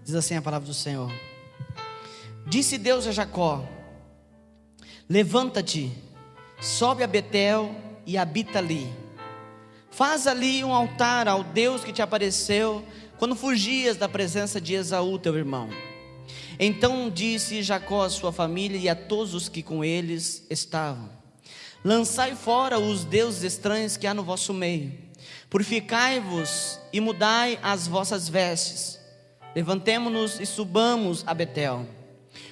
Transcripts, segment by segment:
Diz assim a palavra do Senhor: Disse Deus a Jacó: levanta-te, sobe a Betel e habita ali. Faz ali um altar ao Deus que te apareceu quando fugias da presença de Esaú teu irmão. Então disse Jacó à sua família e a todos os que com eles estavam: lançai fora os deuses estranhos que há no vosso meio. Purificai-vos e mudai as vossas vestes. Levantemo-nos e subamos a Betel.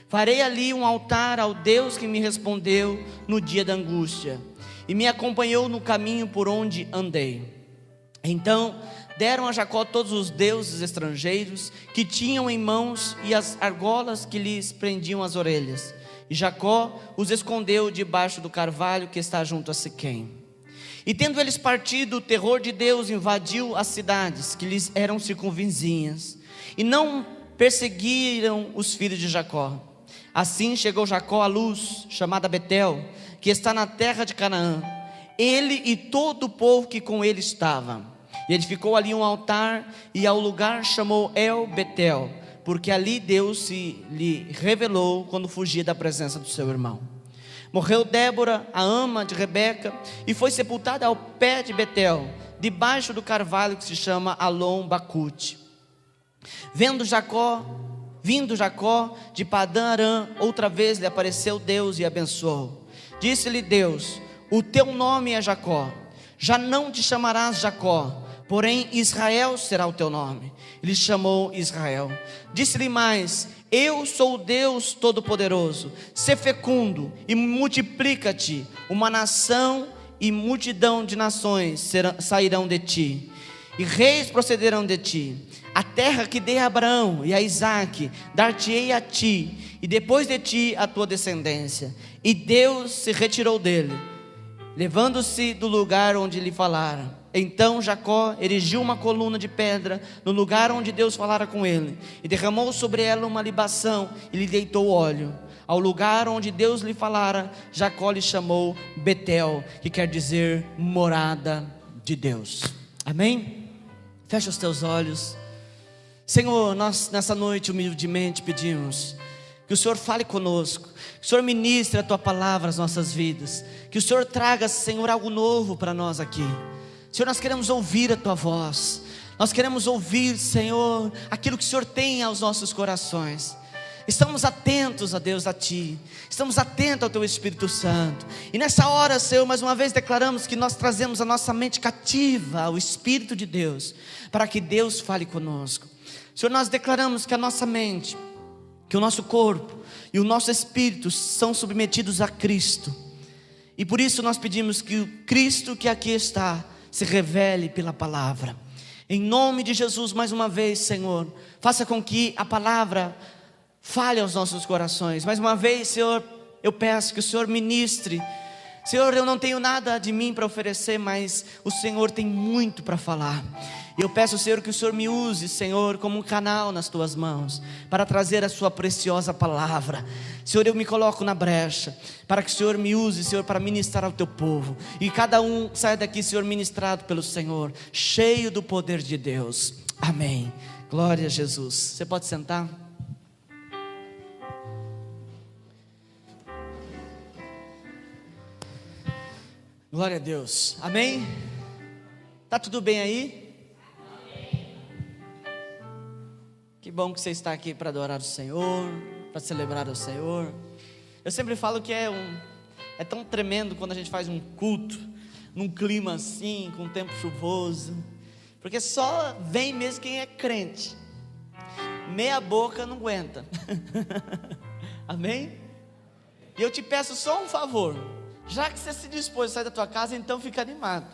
Farei ali um altar ao Deus que me respondeu no dia da angústia e me acompanhou no caminho por onde andei. Então deram a Jacó todos os deuses estrangeiros que tinham em mãos e as argolas que lhes prendiam as orelhas. E Jacó os escondeu debaixo do carvalho que está junto a Siquém. E tendo eles partido, o terror de Deus invadiu as cidades que lhes eram circunvizinhas, e não perseguiram os filhos de Jacó. Assim chegou Jacó à luz, chamada Betel, que está na terra de Canaã, ele e todo o povo que com ele estava. E edificou ali um altar, e ao lugar chamou El Betel, porque ali Deus se lhe revelou quando fugia da presença do seu irmão. Morreu Débora, a ama de Rebeca, e foi sepultada ao pé de Betel, debaixo do carvalho que se chama Alon Bacute. Vindo Jacó de Padã Arã, outra vez lhe apareceu Deus e abençoou. Disse-lhe Deus: o teu nome é Jacó, já não te chamarás Jacó, porém Israel será o teu nome. Ele chamou Israel. Disse-lhe mais: eu sou o Deus Todo-Poderoso, sê fecundo e multiplica-te, uma nação e multidão de nações sairão de ti, e reis procederão de ti. A terra que dei a Abraão e a Isaque, dar-te-ei a ti, e depois de ti a tua descendência. E Deus se retirou dele, levando-se do lugar onde lhe falara. Então Jacó erigiu uma coluna de pedra no lugar onde Deus falara com ele, e derramou sobre ela uma libação, e lhe deitou óleo. Ao lugar onde Deus lhe falara, Jacó lhe chamou Betel, que quer dizer morada de Deus. Amém? Fecha os teus olhos. Senhor, nós nessa noite humildemente pedimos que o Senhor fale conosco, que o Senhor ministre a Tua palavra às nossas vidas, que o Senhor traga, Senhor, algo novo para nós aqui. Senhor, nós queremos ouvir a Tua voz, nós queremos ouvir, Senhor, aquilo que o Senhor tem aos nossos corações. Estamos atentos, a Deus, a Ti, estamos atentos ao Teu Espírito Santo, e nessa hora, Senhor, mais uma vez declaramos que nós trazemos a nossa mente cativa ao Espírito de Deus, para que Deus fale conosco. Senhor, nós declaramos que a nossa mente, que o nosso corpo e o nosso espírito são submetidos a Cristo, e por isso nós pedimos que o Cristo que aqui está se revele pela palavra. Em nome de Jesus, mais uma vez, Senhor, faça com que a palavra fale aos nossos corações. Mais uma vez, Senhor, eu peço que o Senhor ministre. Senhor, eu não tenho nada de mim para oferecer, mas o Senhor tem muito para falar. E eu peço, Senhor, que o Senhor me use, Senhor, como um canal nas Tuas mãos, para trazer a Sua preciosa palavra. Senhor, eu me coloco na brecha, para que o Senhor me use, Senhor, para ministrar ao Teu povo. E cada um saia daqui, Senhor, ministrado pelo Senhor, cheio do poder de Deus. Amém. Glória a Jesus. Você pode sentar? Glória a Deus. Amém? Tá tudo bem aí? Que bom que você está aqui para adorar o Senhor, para celebrar o Senhor. Eu sempre falo que é tão tremendo quando a gente faz um culto num clima assim, com um tempo chuvoso, porque só vem mesmo quem é crente. Meia boca não aguenta. Amém? E eu te peço só um favor: já que você se dispôs a sair da tua casa, então fica animado.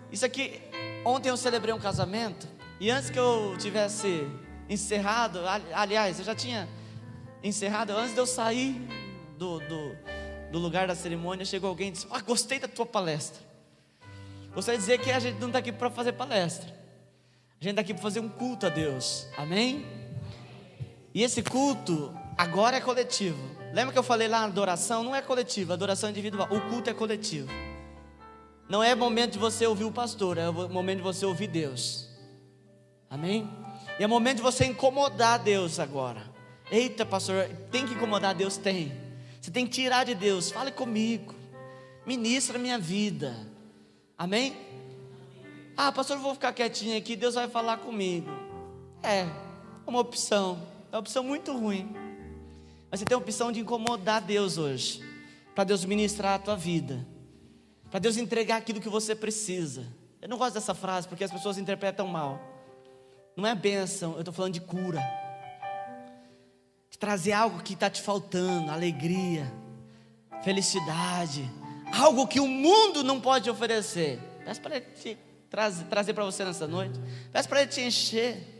Isso aqui, ontem eu celebrei um casamento, e antes que eu tivesse encerrado, aliás, eu já tinha encerrado, antes de eu sair do lugar da cerimônia, chegou alguém e disse: gostei da tua palestra. Gostaria de dizer que a gente não está aqui para fazer palestra, a gente está aqui para fazer um culto a Deus. Amém? E esse culto agora é coletivo. Lembra que eu falei lá, a adoração não é coletiva, a adoração é individual, o culto é coletivo. Não é momento de você ouvir o pastor, é o momento de você ouvir Deus. Amém? E é momento de você incomodar Deus agora. Eita, pastor, tem que incomodar Deus? Tem. Você tem que tirar de Deus. Fale comigo, ministra a minha vida. Amém? Ah, pastor, eu vou ficar quietinho aqui, Deus vai falar comigo. É uma opção. É uma opção muito ruim. Mas você tem a opção de incomodar Deus hoje, para Deus ministrar a tua vida, para Deus entregar aquilo que você precisa. Eu não gosto dessa frase porque as pessoas interpretam mal. Não é bênção, eu estou falando de cura, de trazer algo que está te faltando, alegria, felicidade, algo que o mundo não pode oferecer. Peço para Ele te trazer para você nessa noite. Peço para Ele te encher.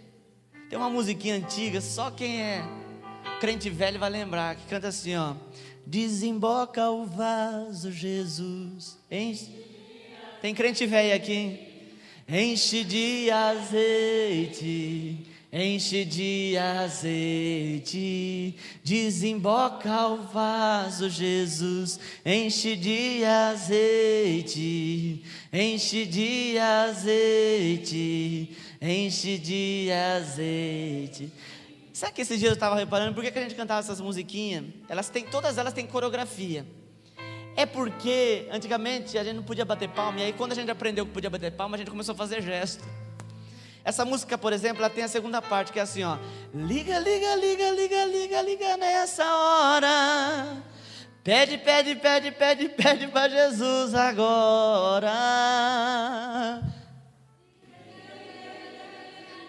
Tem uma musiquinha antiga, só quem é crente velho vai lembrar, que canta assim, ó: desemboca o vaso, Jesus, enche. Tem crente velho aqui? Enche de azeite, enche de azeite, desemboca o vaso, Jesus, enche de azeite, enche de azeite, enche de azeite. Sabe que esses dias eu estava reparando, por que a gente cantava essas musiquinhas? Todas elas têm coreografia. É porque antigamente a gente não podia bater palma, e aí quando a gente aprendeu que podia bater palma, a gente começou a fazer gesto. Essa música, por exemplo, ela tem a segunda parte, que é assim, ó: liga, liga, liga, liga, liga, liga nessa hora. Pede, pede, pede, pede, pede para Jesus agora.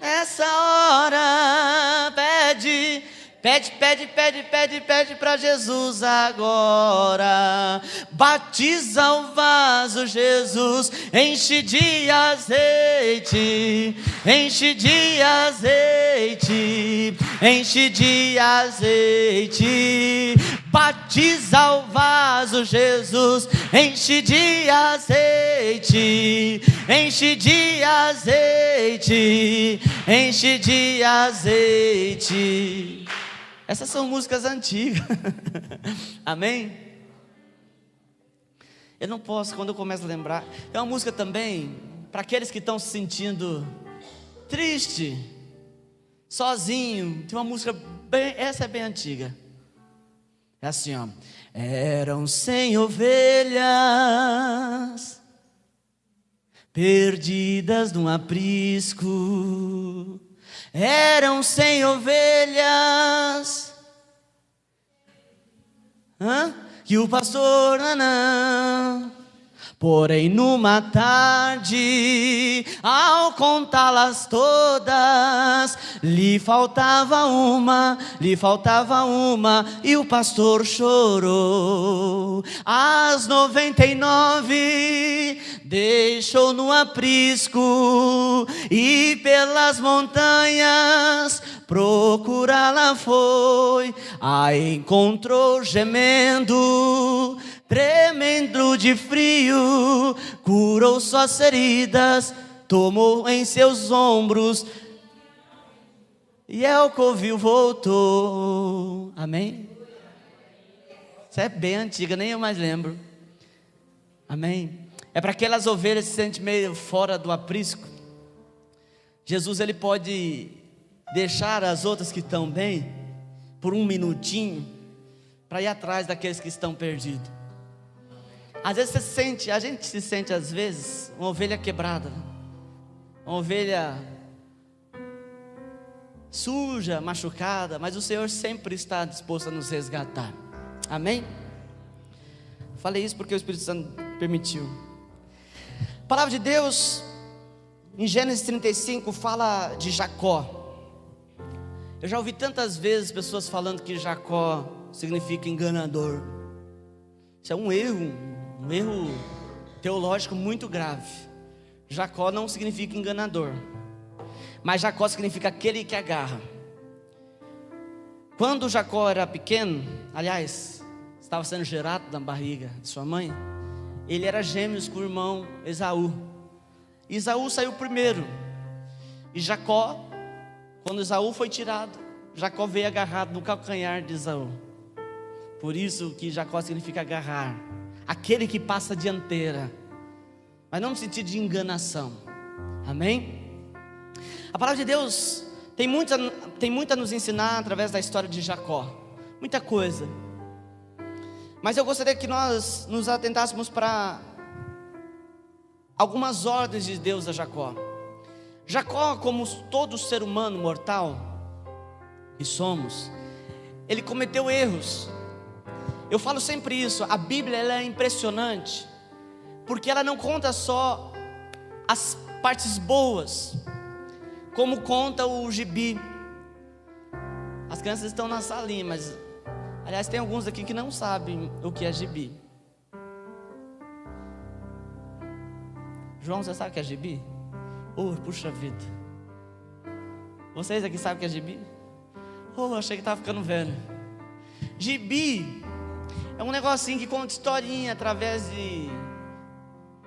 Nessa hora, pede, pede, pede, pede, pede, pede para Jesus agora. Batiza o vaso, Jesus, enche de azeite, enche de azeite, enche de azeite. Batiza o vaso, Jesus, enche de azeite, enche de azeite, enche de azeite. Essas são músicas antigas. Amém? Eu não posso, quando eu começo a lembrar. Tem uma música também para aqueles que estão se sentindo triste, sozinho. Tem uma música essa é bem antiga. É assim, ó: eram 100 ovelhas perdidas num aprisco. Eram 100 ovelhas que o pastor porém numa tarde, ao contá-las todas, lhe faltava uma, e o pastor chorou. As 99 deixou no aprisco e pelas montanhas procurá-la foi. A encontrou gemendo, tremendo de frio, curou suas feridas, tomou em seus ombros, e ao que ouviu voltou. Amém? Isso é bem antiga, nem eu mais lembro. Amém? É para aquelas ovelhas que se sentem meio fora do aprisco. Jesus, ele pode deixar as outras que estão bem por um minutinho para ir atrás daqueles que estão perdidos. Às vezes a gente se sente às vezes uma ovelha quebrada, uma ovelha suja, machucada, mas o Senhor sempre está disposto a nos resgatar. Amém? Falei isso porque o Espírito Santo permitiu. A palavra de Deus em Gênesis 35 fala de Jacó. Eu já ouvi tantas vezes pessoas falando que Jacó significa enganador. Isso é um erro teológico muito grave. Jacó não significa enganador, mas Jacó significa aquele que agarra. Quando Jacó era pequeno, aliás, estava sendo gerado na barriga de sua mãe, ele era gêmeos com o irmão Esaú. Esaú saiu primeiro, e Jacó, quando Esaú foi tirado, Jacó veio agarrado no calcanhar de Esaú. Por isso que Jacó significa agarrar, aquele que passa a dianteira, mas não no sentido de enganação. Amém? A palavra de Deus tem muito a nos ensinar através da história de Jacó, muita coisa. Mas eu gostaria que nós nos atentássemos para algumas ordens de Deus a Jacó. Jacó, como todo ser humano mortal que somos, ele cometeu erros. Eu falo sempre isso, a Bíblia ela é impressionante, porque ela não conta só as partes boas, como conta o gibi. As crianças estão na salinha, mas aliás tem alguns aqui que não sabem o que é gibi. João, você sabe o que é gibi? Puxa vida. Vocês aqui sabem o que é gibi? Achei que estava ficando velho. Gibi é um negocinho que conta historinha através de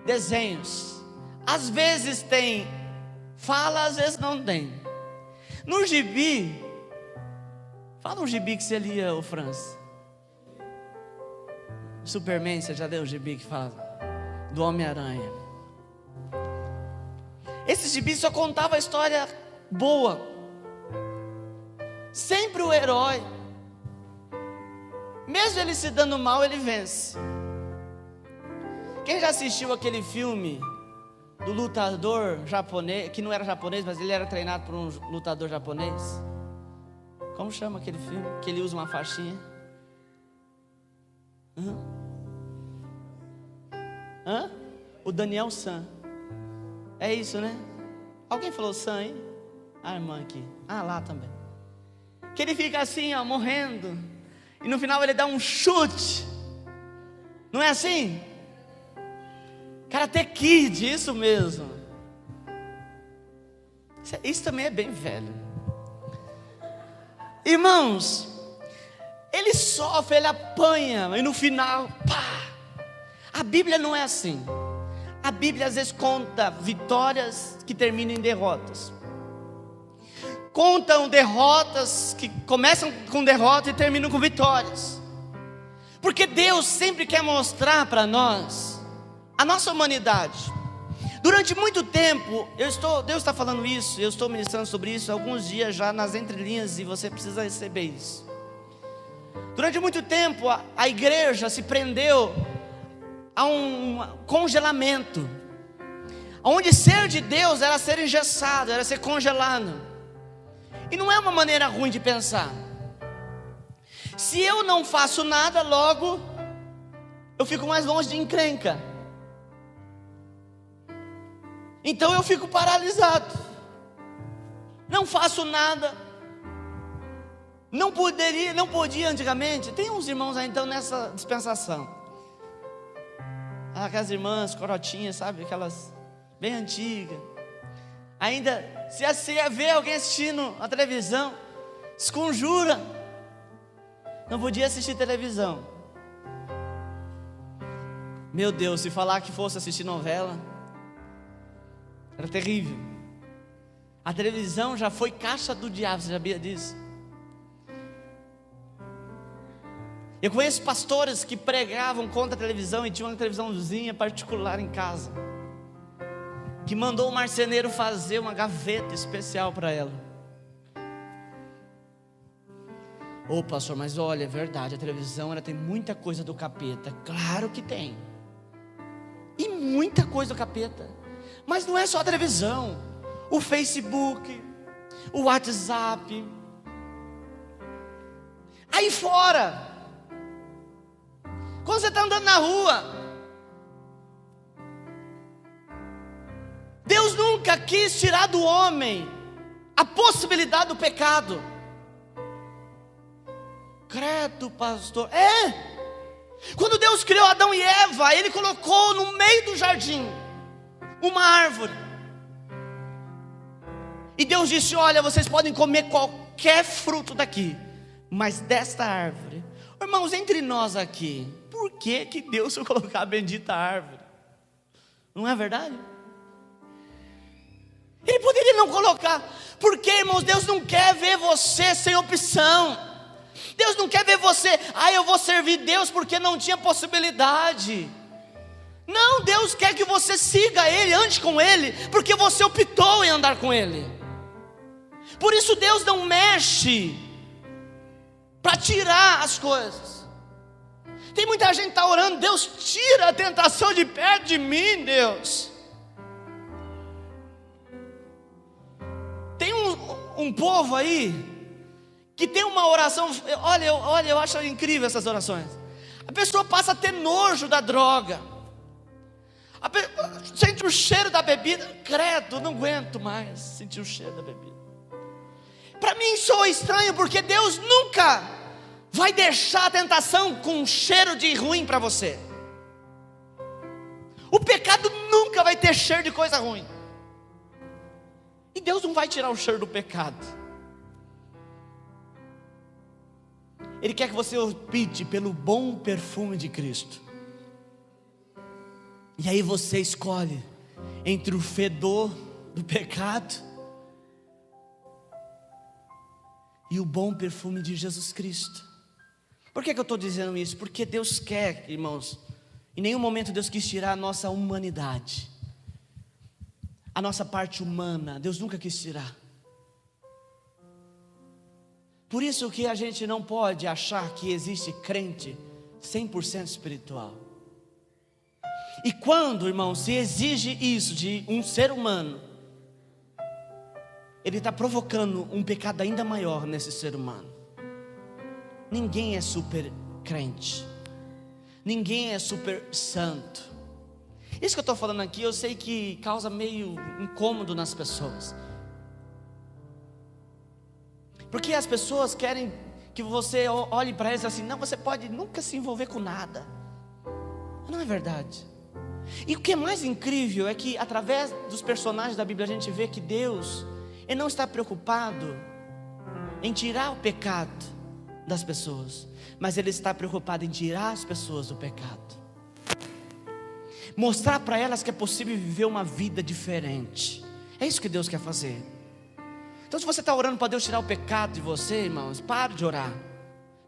desenhos. Às vezes tem fala, às vezes não tem. No gibi, fala um gibi que você lia, ô França. Superman, você já leu o gibi que fala do Homem-Aranha? Esse gibi só contava a história boa. Sempre o herói, mesmo ele se dando mal, ele vence. Quem já assistiu aquele filme do lutador japonês, que não era japonês, mas ele era treinado por um lutador japonês? Como chama aquele filme? Que ele usa uma faixinha? O Daniel San. É isso, né? Alguém falou San aí? A irmã aqui. Lá também. Que ele fica assim, morrendo, e no final ele dá um chute. Não é assim? Karate Kid, isso mesmo. Isso também é bem velho. Irmãos, ele sofre, ele apanha, e no final, pá. A Bíblia não é assim. A Bíblia às vezes conta vitórias que terminam em derrotas. Contam derrotas que começam com derrota e terminam com vitórias. Porque Deus sempre quer mostrar para nós a nossa humanidade. Durante muito tempo, Deus está falando isso, eu estou ministrando sobre isso há alguns dias já nas entrelinhas, e você precisa receber isso. Durante muito tempo, a igreja se prendeu a um congelamento, onde ser de Deus era ser engessado, era ser congelado. E não é uma maneira ruim de pensar. Se eu não faço nada, logo eu fico mais longe de encrenca. Então eu fico paralisado. Não faço nada. Não podia antigamente. Tem uns irmãos aí então nessa dispensação. Aquelas irmãs corotinhas, sabe? Aquelas bem antigas. Ainda, se você vê alguém assistindo a televisão, se conjura. Não podia assistir televisão. Meu Deus, se falar que fosse assistir novela, era terrível. A televisão já foi caixa do diabo, você sabia disso? Eu conheço pastores que pregavam contra a televisão e tinham uma televisãozinha particular em casa, que mandou o marceneiro fazer uma gaveta especial para ela. Pastor, mas olha, é verdade, a televisão ela tem muita coisa do capeta. Claro que tem. E muita coisa do capeta. Mas não é só a televisão. O Facebook, o WhatsApp. Aí fora, quando você está andando na rua, Deus nunca quis tirar do homem a possibilidade do pecado. Credo, pastor. Quando Deus criou Adão e Eva, Ele colocou no meio do jardim uma árvore. E Deus disse: olha, vocês podem comer qualquer fruto daqui, mas desta árvore. Irmãos, entre nós aqui, por que Deus foi colocar a bendita árvore? Não é verdade? Ele poderia não colocar. Porque, irmãos, Deus não quer ver você sem opção. Deus não quer ver você, eu vou servir Deus porque não tinha possibilidade. Não, Deus quer que você siga Ele, ande com Ele, porque você optou em andar com Ele. Por isso Deus não mexe para tirar as coisas. Tem muita gente que está orando: Deus, tira a tentação de perto de mim, Deus. Tem um povo aí que tem uma oração, olha, eu acho incrível essas orações. A pessoa passa a ter nojo da droga, sente o cheiro da bebida, credo, não aguento mais sentir o cheiro da bebida. Para mim soa estranho, porque Deus nunca vai deixar a tentação com um cheiro de ruim para você. O pecado nunca vai ter cheiro de coisa ruim, e Deus não vai tirar o cheiro do pecado. Ele quer que você opte pelo bom perfume de Cristo. E aí você escolhe entre o fedor do pecado e o bom perfume de Jesus Cristo. Por que eu estou dizendo isso? Porque Deus quer, irmãos, em nenhum momento Deus quis tirar a nossa humanidade, a nossa parte humana. Deus nunca quis tirar. Por isso que a gente não pode achar que existe crente 100% espiritual. E quando, irmão, se exige isso de um ser humano, ele está provocando um pecado ainda maior nesse ser humano. Ninguém é super crente, ninguém é super santo. Isso que eu estou falando aqui, eu sei que causa meio incômodo nas pessoas, porque as pessoas querem que você olhe para eles assim: não, você pode nunca se envolver com nada. Não é verdade. E o que é mais incrível é que através dos personagens da Bíblia a gente vê que Deus, Ele não está preocupado em tirar o pecado das pessoas, mas Ele está preocupado em tirar as pessoas do pecado, mostrar para elas que é possível viver uma vida diferente. É isso que Deus quer fazer. Então, se você está orando para Deus tirar o pecado de você, irmãos, pare de orar.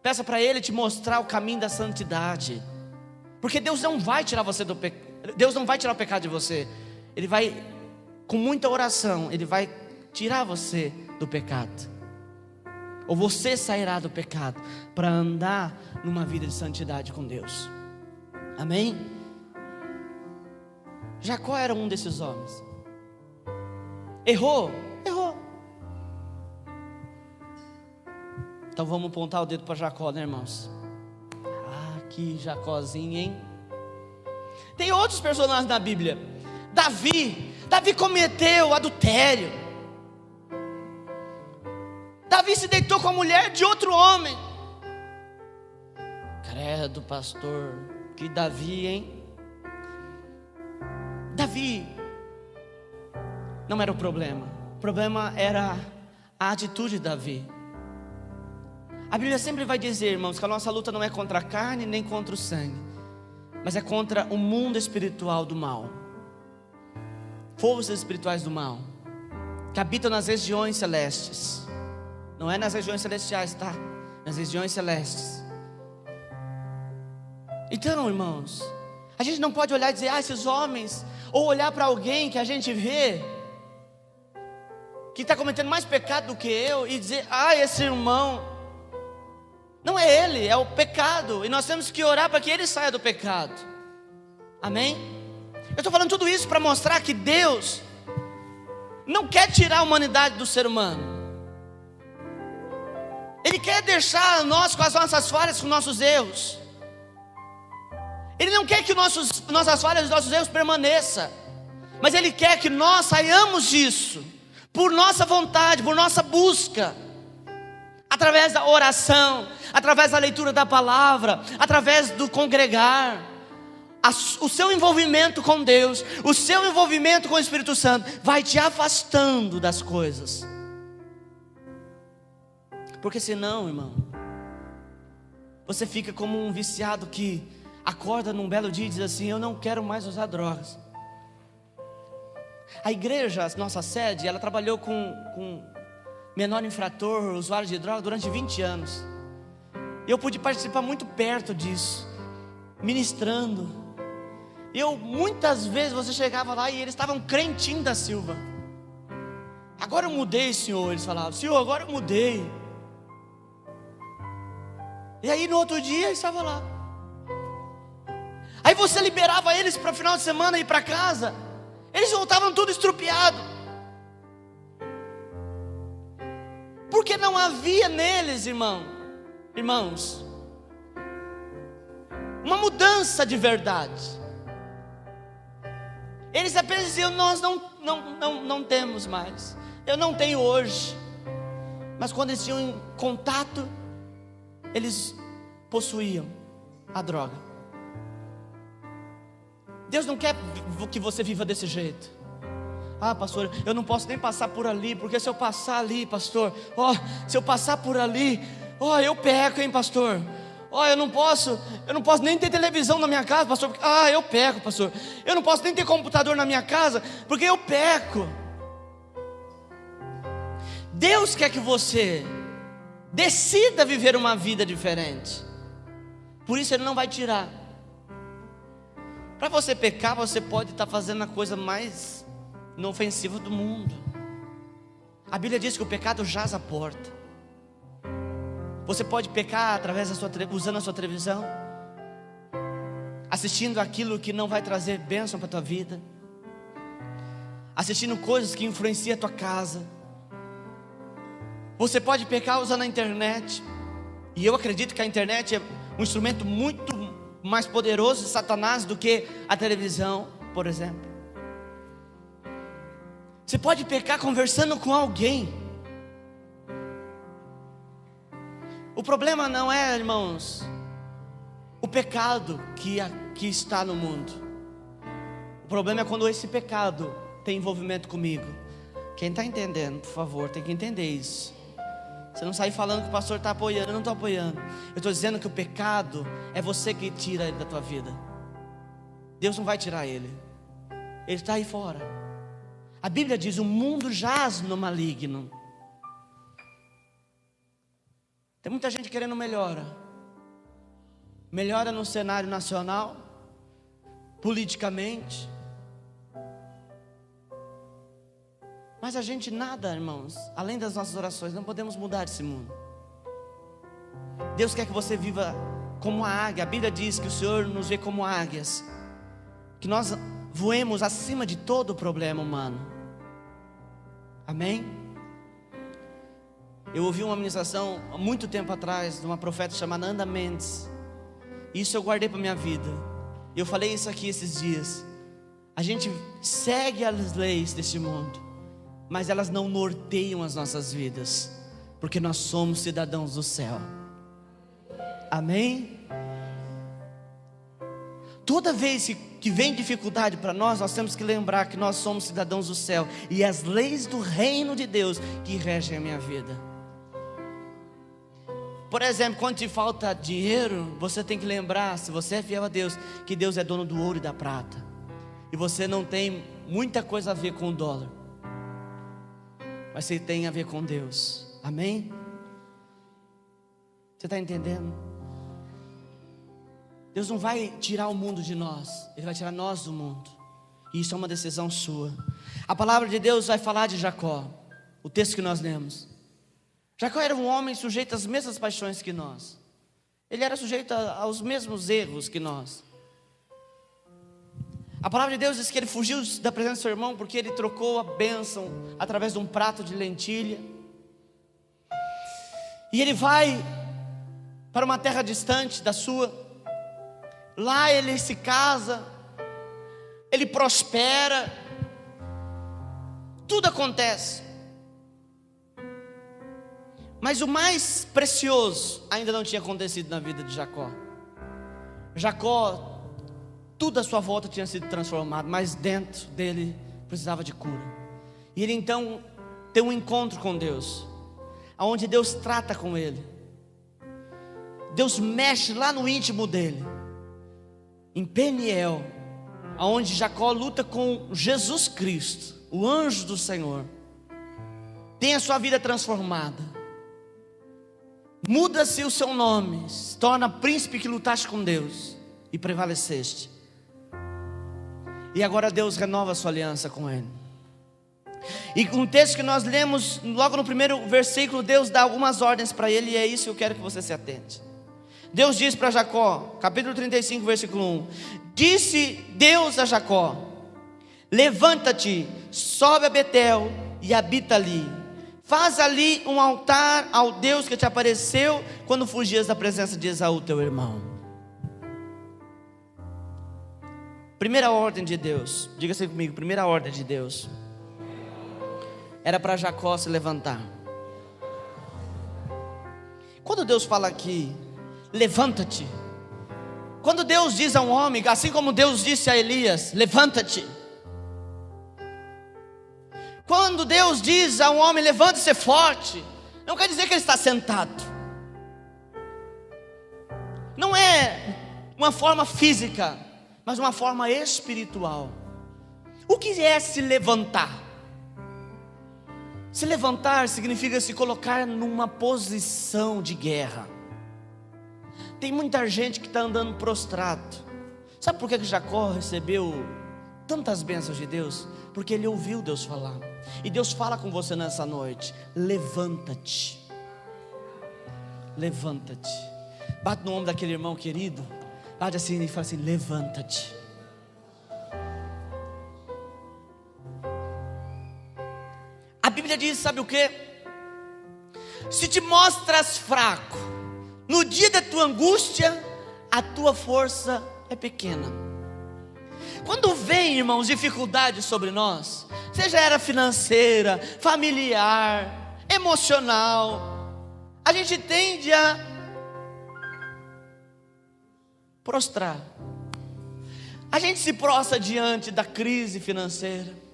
Peça para Ele te mostrar o caminho da santidade, porque Deus não vai tirar você do pecado. Deus não vai tirar o pecado de você. Ele vai, com muita oração, Ele vai tirar você do pecado, ou você sairá do pecado para andar numa vida de santidade com Deus. Amém? Jacó era um desses homens. Errou. Então vamos apontar o dedo para Jacó, né, irmãos? Ah, que Jacózinho, hein? Tem outros personagens na Bíblia. Davi cometeu adultério. Davi se deitou com a mulher de outro homem. Credo, pastor, que Davi, hein? Davi não era o problema era a atitude de Davi. A Bíblia sempre vai dizer, irmãos, que a nossa luta não é contra a carne nem contra o sangue, mas é contra o mundo espiritual do mal, forças espirituais do mal, que habitam nas regiões celestes. Não é nas regiões celestiais, tá? Nas regiões celestes. Então, irmãos, a gente não pode olhar e dizer: ah, esses homens, ou olhar para alguém que a gente vê que está cometendo mais pecado do que eu, e dizer: ah, esse irmão. Não é ele, é o pecado, e nós temos que orar para que ele saia do pecado. Amém? Eu estou falando tudo isso para mostrar que Deus não quer tirar a humanidade do ser humano. Ele quer deixar nós com as nossas falhas, com nossos erros. Ele não quer que nossas falhas e nossos erros permaneçam, mas Ele quer que nós saiamos disso, por nossa vontade, por nossa busca, através da oração, através da leitura da palavra, através do congregar. O seu envolvimento com Deus, o seu envolvimento com o Espírito Santo vai te afastando das coisas. Porque senão, irmão, você fica como um viciado que acorda num belo dia e diz assim: eu não quero mais usar drogas. A igreja, nossa sede, ela trabalhou com menor infrator, usuário de droga durante 20 anos. E eu pude participar muito perto disso, ministrando. Muitas vezes você chegava lá e eles estavam crentinhos da Silva. Agora eu mudei, Senhor. Eles falavam: Senhor, agora eu mudei. E aí no outro dia eles estavam lá. Aí você liberava eles para final de semana ir para casa, eles voltavam tudo estrupiado, porque não havia neles, irmãos, uma mudança de verdade. Eles apenas diziam: nós não temos mais, eu não tenho hoje. Mas quando eles tinham contato, eles possuíam a droga. Deus não quer que você viva desse jeito. Ah, pastor, eu não posso nem passar por ali, porque se eu passar ali, pastor, se eu passar por ali, eu peco, hein, pastor. Eu não posso nem ter televisão na minha casa, pastor, porque, eu peco, pastor. Eu não posso nem ter computador na minha casa, porque eu peco. Deus quer que você decida viver uma vida diferente. Por isso Ele não vai tirar. Para você pecar, você pode estar fazendo a coisa mais inofensiva do mundo. A Bíblia diz que o pecado jaz à porta. Você pode pecar através usando a sua televisão, assistindo aquilo que não vai trazer bênção para a tua vida, assistindo coisas que influenciam a tua casa. Você pode pecar usando a internet. E eu acredito que a internet é um instrumento muito mais poderoso de Satanás do que a televisão, por exemplo. Você pode pecar conversando com alguém. O problema não é, irmãos, o pecado que está no mundo. O problema é quando esse pecado tem envolvimento comigo. Quem está entendendo, por favor, tem que entender isso. Você não sai falando que o pastor está apoiando. Eu não estou apoiando. Eu estou dizendo que o pecado é você que tira ele da tua vida. Deus não vai tirar ele. Ele está aí fora. A Bíblia diz: o mundo jaz no maligno. Tem muita gente querendo melhora. Melhora no cenário nacional, politicamente. Mas a gente nada, irmãos, além das nossas orações, não podemos mudar esse mundo. Deus quer que você viva como a águia. A Bíblia diz que o Senhor nos vê como águias, que nós voemos acima de todo o problema humano. Amém? Eu ouvi uma ministração há muito tempo atrás de uma profeta chamada Ana Mendes. Isso eu guardei para a minha vida. Eu falei isso aqui esses dias. A gente segue as leis deste mundo, mas elas não norteiam as nossas vidas, porque nós somos cidadãos do céu. Amém? Toda vez que vem dificuldade para nós temos que lembrar que nós somos cidadãos do céu, e as leis do reino de Deus que regem a minha vida. Por exemplo, quando te falta dinheiro, você tem que lembrar, se você é fiel a Deus, que Deus é dono do ouro e da prata, e você não tem muita coisa a ver com o dólar, mas você tem a ver com Deus. Amém? Você está entendendo? Deus não vai tirar o mundo de nós, Ele vai tirar nós do mundo. E isso é uma decisão sua. A palavra de Deus vai falar de Jacó. O texto que nós lemos. Jacó era um homem sujeito às mesmas paixões que nós. Ele era sujeito aos mesmos erros que nós. A palavra de Deus diz que ele fugiu da presença do seu irmão porque ele trocou a bênção através de um prato de lentilha. E ele vai para uma terra distante da sua. Lá ele se casa, ele prospera, tudo acontece. Mas o mais precioso ainda não tinha acontecido na vida de Jacó. Jacó, tudo à sua volta tinha sido transformado, mas dentro dele precisava de cura. E ele então tem um encontro com Deus, onde Deus trata com ele. Deus mexe lá no íntimo dele, em Peniel, onde Jacó luta com Jesus Cristo, o anjo do Senhor. Tem a sua vida transformada. Muda-se o seu nome, se torna príncipe que lutaste com Deus e prevaleceste. E agora Deus renova a sua aliança com ele. E um texto que nós lemos, logo no primeiro versículo, Deus dá algumas ordens para ele, e é isso que eu quero que você se atente. Deus diz para Jacó, capítulo 35, versículo 1: disse Deus a Jacó: levanta-te, sobe a Betel e habita ali. Faz ali um altar ao Deus que te apareceu quando fugias da presença de Esaú, teu irmão. Primeira ordem de Deus, diga-se comigo, primeira ordem de Deus era para Jacó se levantar. Quando Deus fala aqui, levanta-te, quando Deus diz a um homem, assim como Deus disse a Elias, levanta-te. Quando Deus diz a um homem, levante-se forte, não quer dizer que ele está sentado. Não é uma forma física, mas uma forma espiritual. O que é se levantar? Se levantar significa se colocar numa posição de guerra. Tem muita gente que está andando prostrado. Sabe por que Jacó recebeu tantas bênçãos de Deus? Porque ele ouviu Deus falar. E Deus fala com você nessa noite: levanta-te. Levanta-te. Bate no ombro daquele irmão querido, bate assim e fala assim: levanta-te. A Bíblia diz, sabe o que? Se te mostras fraco no dia da tua angústia, a tua força é pequena. Quando vem, irmãos, dificuldades sobre nós, seja era financeira, familiar, emocional, a gente tende a prostrar. A gente se prostra diante da crise financeira.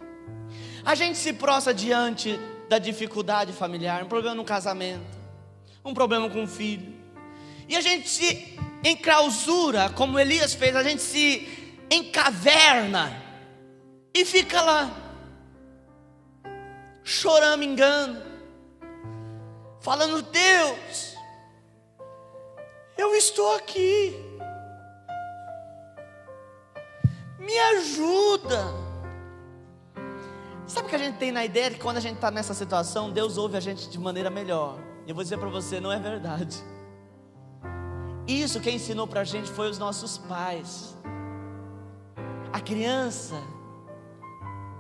A gente se prostra diante da dificuldade familiar, um problema no casamento, um problema com o filho. E a gente se enclausura, como Elias fez, a gente se encaverna e fica lá, choramingando, falando: Deus, eu estou aqui, me ajuda. Sabe o que a gente tem na ideia de que quando a gente está nessa situação, Deus ouve a gente de maneira melhor. Eu vou dizer para você, não é verdade. Isso quem ensinou para a gente foi os nossos pais. A criança,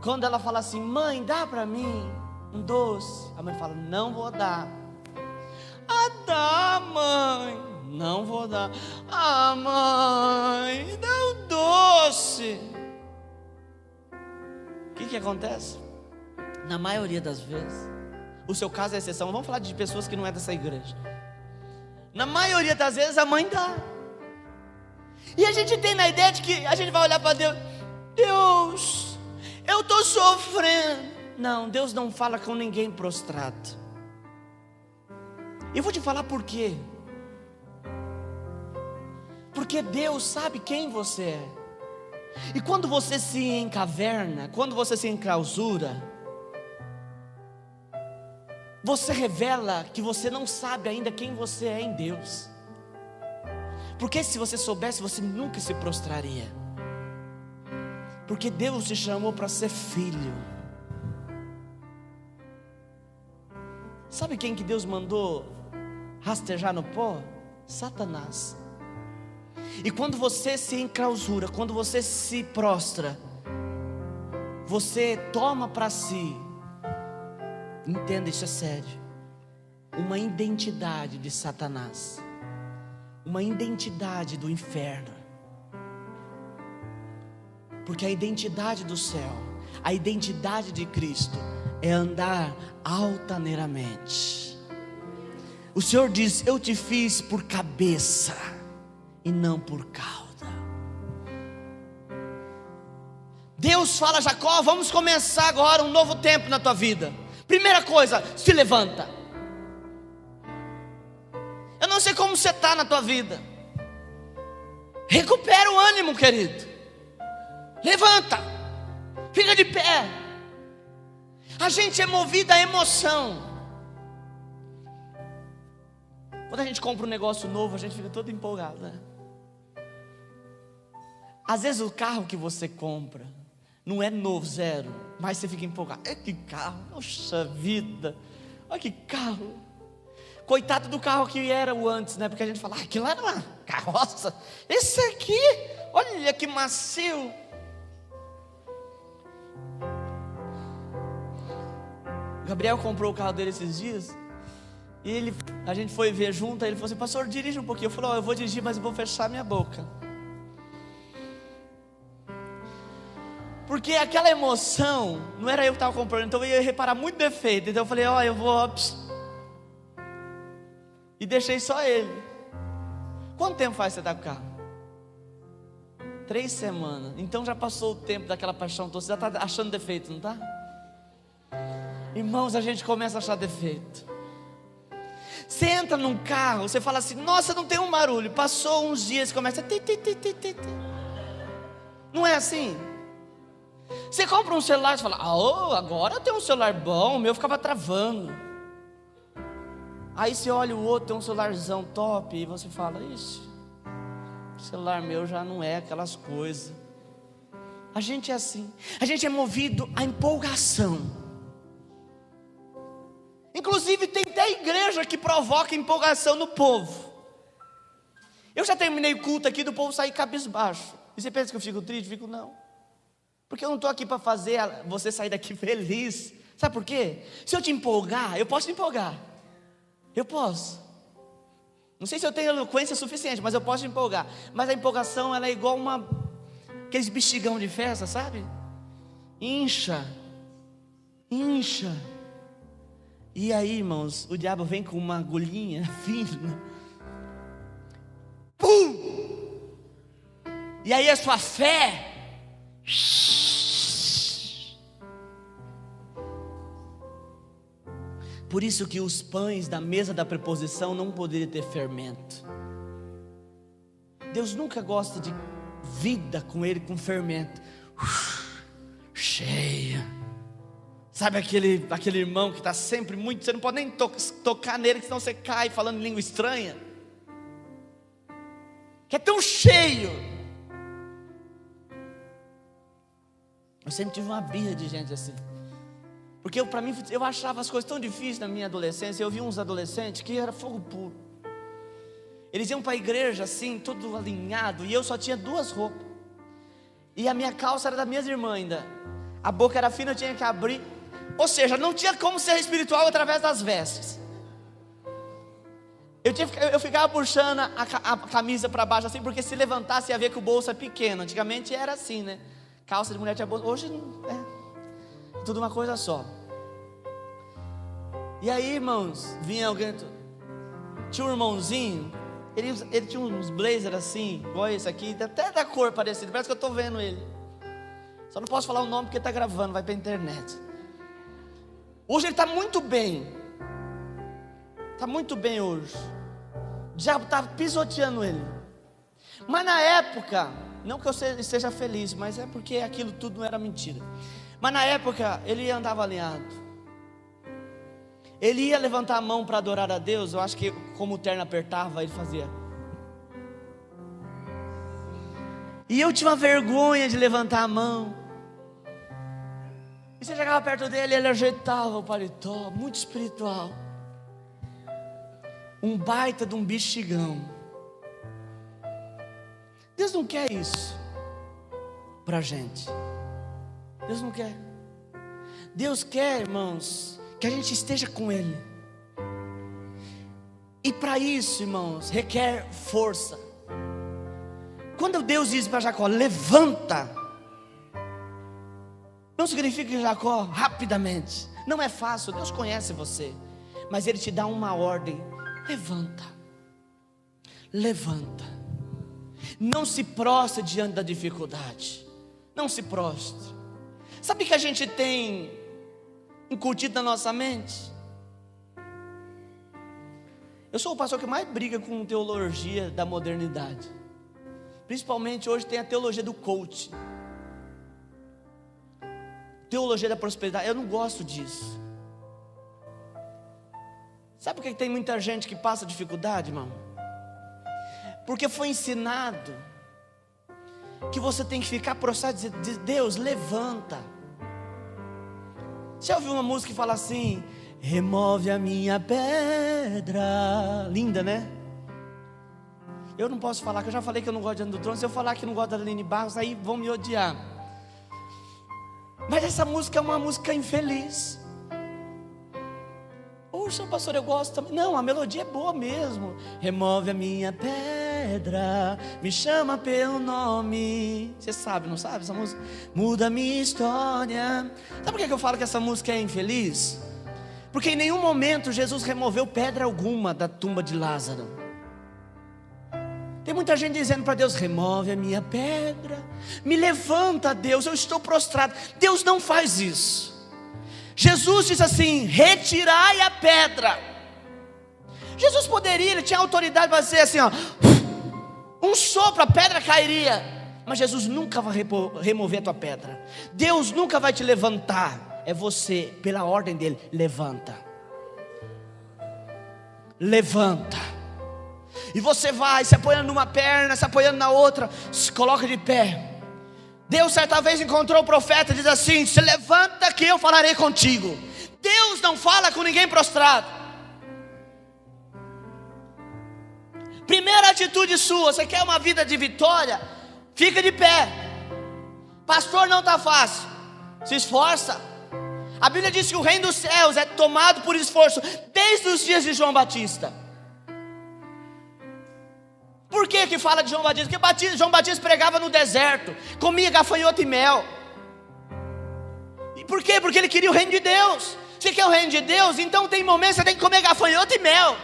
quando ela fala assim: mãe, dá para mim um doce, a mãe fala: não vou dar. Ah, dá, mãe. Não vou dar. Ah, mãe, dá o doce. O que acontece? Na maioria das vezes, o seu caso é exceção, vamos falar de pessoas que não é dessa igreja. Na maioria das vezes a mãe dá. E a gente tem na ideia de que a gente vai olhar para Deus: Deus, eu estou sofrendo. Não, Deus não fala com ninguém prostrado. Eu vou te falar por quê. Porque Deus sabe quem você é. E quando você se encaverna, quando você se enclausura, você revela que você não sabe ainda quem você é em Deus. Porque se você soubesse, você nunca se prostraria. Porque Deus te chamou para ser filho. Sabe quem que Deus mandou rastejar no pó? Satanás. E quando você se enclausura, quando você se prostra, você toma para si, entenda, isso é sério, uma identidade de Satanás, uma identidade do inferno. Porque a identidade do céu, a identidade de Cristo é andar altaneiramente. O Senhor diz: eu te fiz por cabeça e não por cauda. Deus fala a Jacó: vamos começar agora um novo tempo na tua vida. Primeira coisa, se levanta. Eu não sei como você está na tua vida. Recupera o ânimo, querido. Levanta, fica de pé. A gente é movido à emoção. Quando a gente compra um negócio novo, a gente fica todo empolgado, né? Às vezes o carro que você compra Não é novo, zero, mas você fica empolgado. É que carro, poxa vida, olha que carro. Coitado do carro que era o antes, né? Porque a gente fala, aquilo era uma carroça. Esse aqui, olha que macio. O Gabriel comprou o carro dele esses dias. E a gente foi ver junto. Aí ele falou assim, pastor, dirige um pouquinho. Eu falei, eu vou dirigir, mas eu vou fechar minha boca. Porque aquela emoção, não era eu que estava comprando, então eu ia reparar muito defeito. Então eu falei, eu vou... E deixei só ele. Quanto tempo faz que você está com o carro? 3 semanas. Então já passou o tempo daquela paixão toda. Você já está achando defeito, não está? Irmãos, a gente começa a achar defeito. Você entra num carro, você fala assim, nossa, não tem um barulho. Passou uns dias, começa Não é assim? Você compra um celular e fala, agora tem um celular bom, o meu ficava travando. Aí você olha o outro, tem um celularzão top, e você fala, ixi, o celular meu já não é aquelas coisas. A gente é assim, a gente é movido à empolgação. Inclusive tem até igreja que provoca empolgação no povo. Eu já terminei o culto aqui do povo sair cabisbaixo. E você pensa que eu fico triste? Fico não. Porque eu não estou aqui para fazer você sair daqui feliz. Sabe por quê? Se eu te empolgar, eu posso te empolgar. Eu posso. Não sei se eu tenho eloquência suficiente, mas eu posso te empolgar. Mas a empolgação, ela é igual aqueles bexigão de festa, sabe? Incha. E aí, irmãos, o diabo vem com uma agulhinha fina. Pum! E aí a sua fé... Por isso que os pães da mesa da preposição não poderiam ter fermento. Deus nunca gosta de vida com ele com fermento. Cheia. Sabe aquele irmão que está sempre muito... Você não pode nem tocar nele, senão você cai falando língua estranha. Que é tão cheio. Eu sempre tive uma birra de gente assim. Porque para mim, eu achava as coisas tão difíceis na minha adolescência. Eu vi uns adolescentes que era fogo puro. Eles iam para a igreja assim, todo alinhado. E eu só tinha 2 roupas. E a minha calça era da minha irmã ainda. A boca era fina, eu tinha que abrir. Ou seja, não tinha como ser espiritual através das vestes. Eu ficava puxando a camisa para baixo assim, porque se levantasse ia ver que o bolso é pequeno. Antigamente era assim, né? Calça de mulher tinha bolso. Hoje é tudo uma coisa só. E aí, irmãos, vinha alguém. Tinha um irmãozinho. Ele tinha uns blazers assim, igual esse aqui, até da cor parecida. Parece que eu estou vendo ele. Só não posso falar o nome porque está gravando, vai para a internet. Hoje ele está muito bem. Está muito bem hoje. O diabo está pisoteando ele. Mas na época, não que eu esteja feliz, mas é porque aquilo tudo não era mentira. Mas na época ele andava alinhado. Ele ia levantar a mão para adorar a Deus. Eu acho que como o terno apertava, ele fazia. E eu tinha uma vergonha de levantar a mão. E você chegava perto dele, ele ajeitava o paletó, muito espiritual. Um baita de um bexigão. Deus não quer isso pra gente. Deus não quer. Deus quer, irmãos, que a gente esteja com Ele. E para isso, irmãos, requer força. Quando Deus diz para Jacó, levanta, não significa que Jacó rapidamente. Não é fácil, Deus conhece você. Mas Ele te dá uma ordem. Levanta. Levanta. Não se prostre diante da dificuldade. Não se prostre. Sabe o que a gente tem incutido na nossa mente? Eu sou o pastor que mais briga com teologia da modernidade. Principalmente hoje tem a teologia do coach. Teologia da prosperidade. Eu não gosto disso. Sabe por que tem muita gente que passa dificuldade, irmão? Porque foi ensinado que você tem que ficar prostrado e dizer: Deus, levanta. Já ouviu uma música que fala assim: remove a minha pedra? Linda, né? Eu não posso falar, que eu já falei que eu não gosto de Ana do Trono. Se eu falar que não gosto da Aline Barros, aí vão me odiar. Mas essa música é uma música infeliz. Poxa, pastor, eu gosto também. Não, a melodia é boa mesmo. Remove a minha pedra, me chama pelo nome. Você sabe, não sabe essa música? Muda a minha história. Sabe por que eu falo que essa música é infeliz? Porque em nenhum momento Jesus removeu pedra alguma da tumba de Lázaro. Tem muita gente dizendo para Deus: remove a minha pedra, me levanta, Deus, eu estou prostrado. Deus não faz isso. Jesus diz assim: retirai a pedra. Jesus poderia, ele tinha autoridade para dizer assim, ó, um sopro, a pedra cairia. Mas Jesus nunca vai remover a tua pedra. Deus nunca vai te levantar. É você, pela ordem dele, levanta. Levanta. E você vai se apoiando numa perna, se apoiando na outra, se coloca de pé. Deus certa vez encontrou o profeta e diz assim: se levanta que eu falarei contigo. Deus não fala com ninguém prostrado. Primeira atitude sua: você quer uma vida de vitória? Fica de pé. Pastor, não está fácil. Se esforça. A Bíblia diz que o reino dos céus é tomado por esforço desde os dias de João Batista. Por que fala de João Batista? Porque João Batista pregava no deserto, comia gafanhoto e mel. E por quê? Porque ele queria o reino de Deus. Você quer o reino de Deus? Então tem momentos que você tem que comer gafanhoto e mel.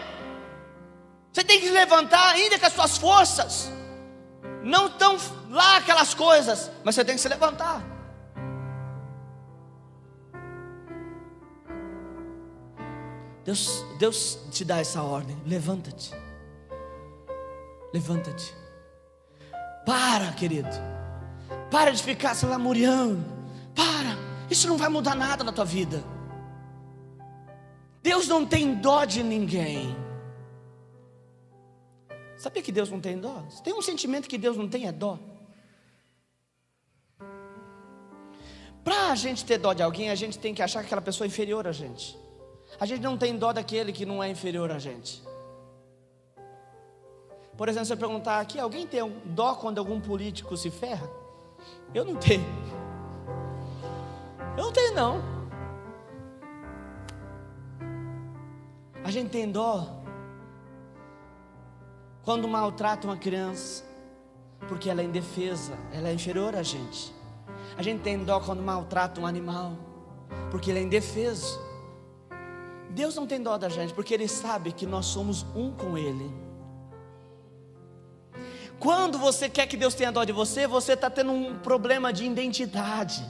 Você tem que se levantar ainda com as suas forças. Não estão lá aquelas coisas, mas você tem que se levantar. Deus te dá essa ordem: levanta-te. Levanta-te. Para, querido. Para de ficar se lamuriando. Para. Isso não vai mudar nada na tua vida. Deus não tem dó de ninguém. Sabia que Deus não tem dó? Se tem um sentimento que Deus não tem, é dó. Para a gente ter dó de alguém, a gente tem que achar que aquela pessoa é inferior a gente. A gente não tem dó daquele que não é inferior a gente. Por exemplo, se eu perguntar aqui: alguém tem dó quando algum político se ferra? Eu não tenho. Eu não tenho, não. A gente tem dó quando maltrata uma criança, porque ela é indefesa, ela é inferior a gente. A gente tem dó quando maltrata um animal, porque ele é indefeso. Deus não tem dó da gente, porque Ele sabe que nós somos um com Ele. Quando você quer que Deus tenha dó de você, você está tendo um problema de identidade.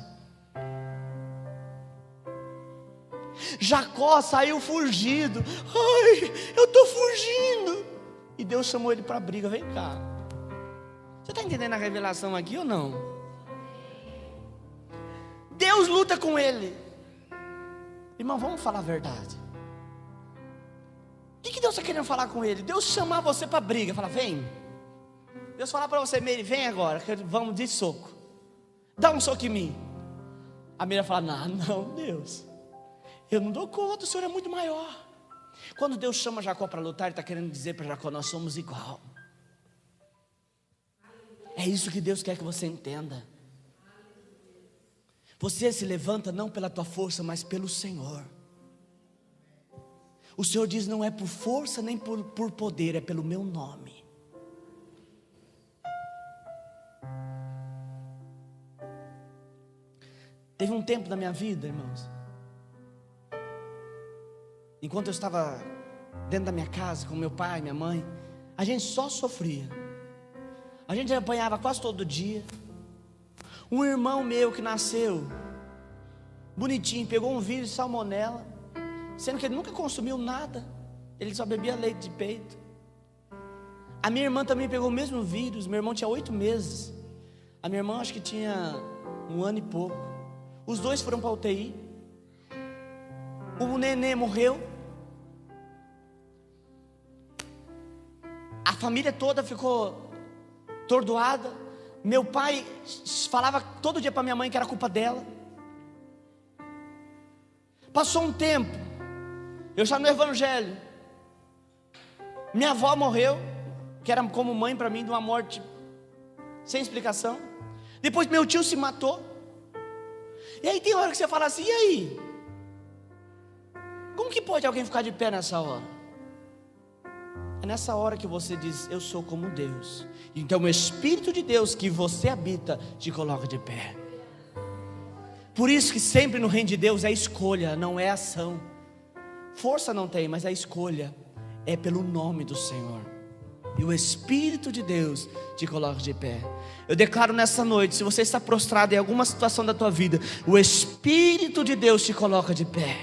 Jacó saiu fugido. Ai, eu estou fugindo. E Deus chamou ele para a briga: vem cá. Você está entendendo a revelação aqui ou não? Deus luta com ele. Irmão, vamos falar a verdade. O que Deus está querendo falar com ele? Deus chamar você para a briga, fala: vem. Deus falar para você: Meire, vem agora, vamos de soco. Dá um soco em mim. A Meire fala: não, Deus, eu não dou conta, o Senhor é muito maior. Quando Deus chama Jacó para lutar, Ele está querendo dizer para Jacó: nós somos igual. É isso que Deus quer que você entenda. Você se levanta não pela tua força, mas pelo Senhor. O Senhor diz: não é por força nem por poder, é pelo meu nome. Teve um tempo da minha vida, irmãos, enquanto eu estava dentro da minha casa com meu pai, minha mãe, a gente só sofria. A gente apanhava quase todo dia. Um irmão meu que nasceu bonitinho, pegou um vírus de salmonela, sendo que ele nunca consumiu nada, ele só bebia leite de peito. A minha irmã também pegou o mesmo vírus. Meu irmão tinha 8 meses, a minha irmã acho que tinha 1 ano e pouco. Os dois foram para a UTI. O neném morreu. A família toda ficou atordoada. Meu pai falava todo dia para minha mãe que era culpa dela. Passou um tempo, eu já no evangelho, minha avó morreu, que era como mãe para mim, de uma morte sem explicação. Depois meu tio se matou. E aí tem hora que você fala assim: e aí? Como que pode alguém ficar de pé nessa hora? É nessa hora que você diz: eu sou como Deus. Então o Espírito de Deus que você habita te coloca de pé. Por isso que sempre no reino de Deus é escolha, não é ação. Força não tem, mas a escolha é pelo nome do Senhor. E o Espírito de Deus te coloca de pé. Eu declaro nessa noite, se você está prostrado em alguma situação da tua vida, o Espírito de Deus te coloca de pé.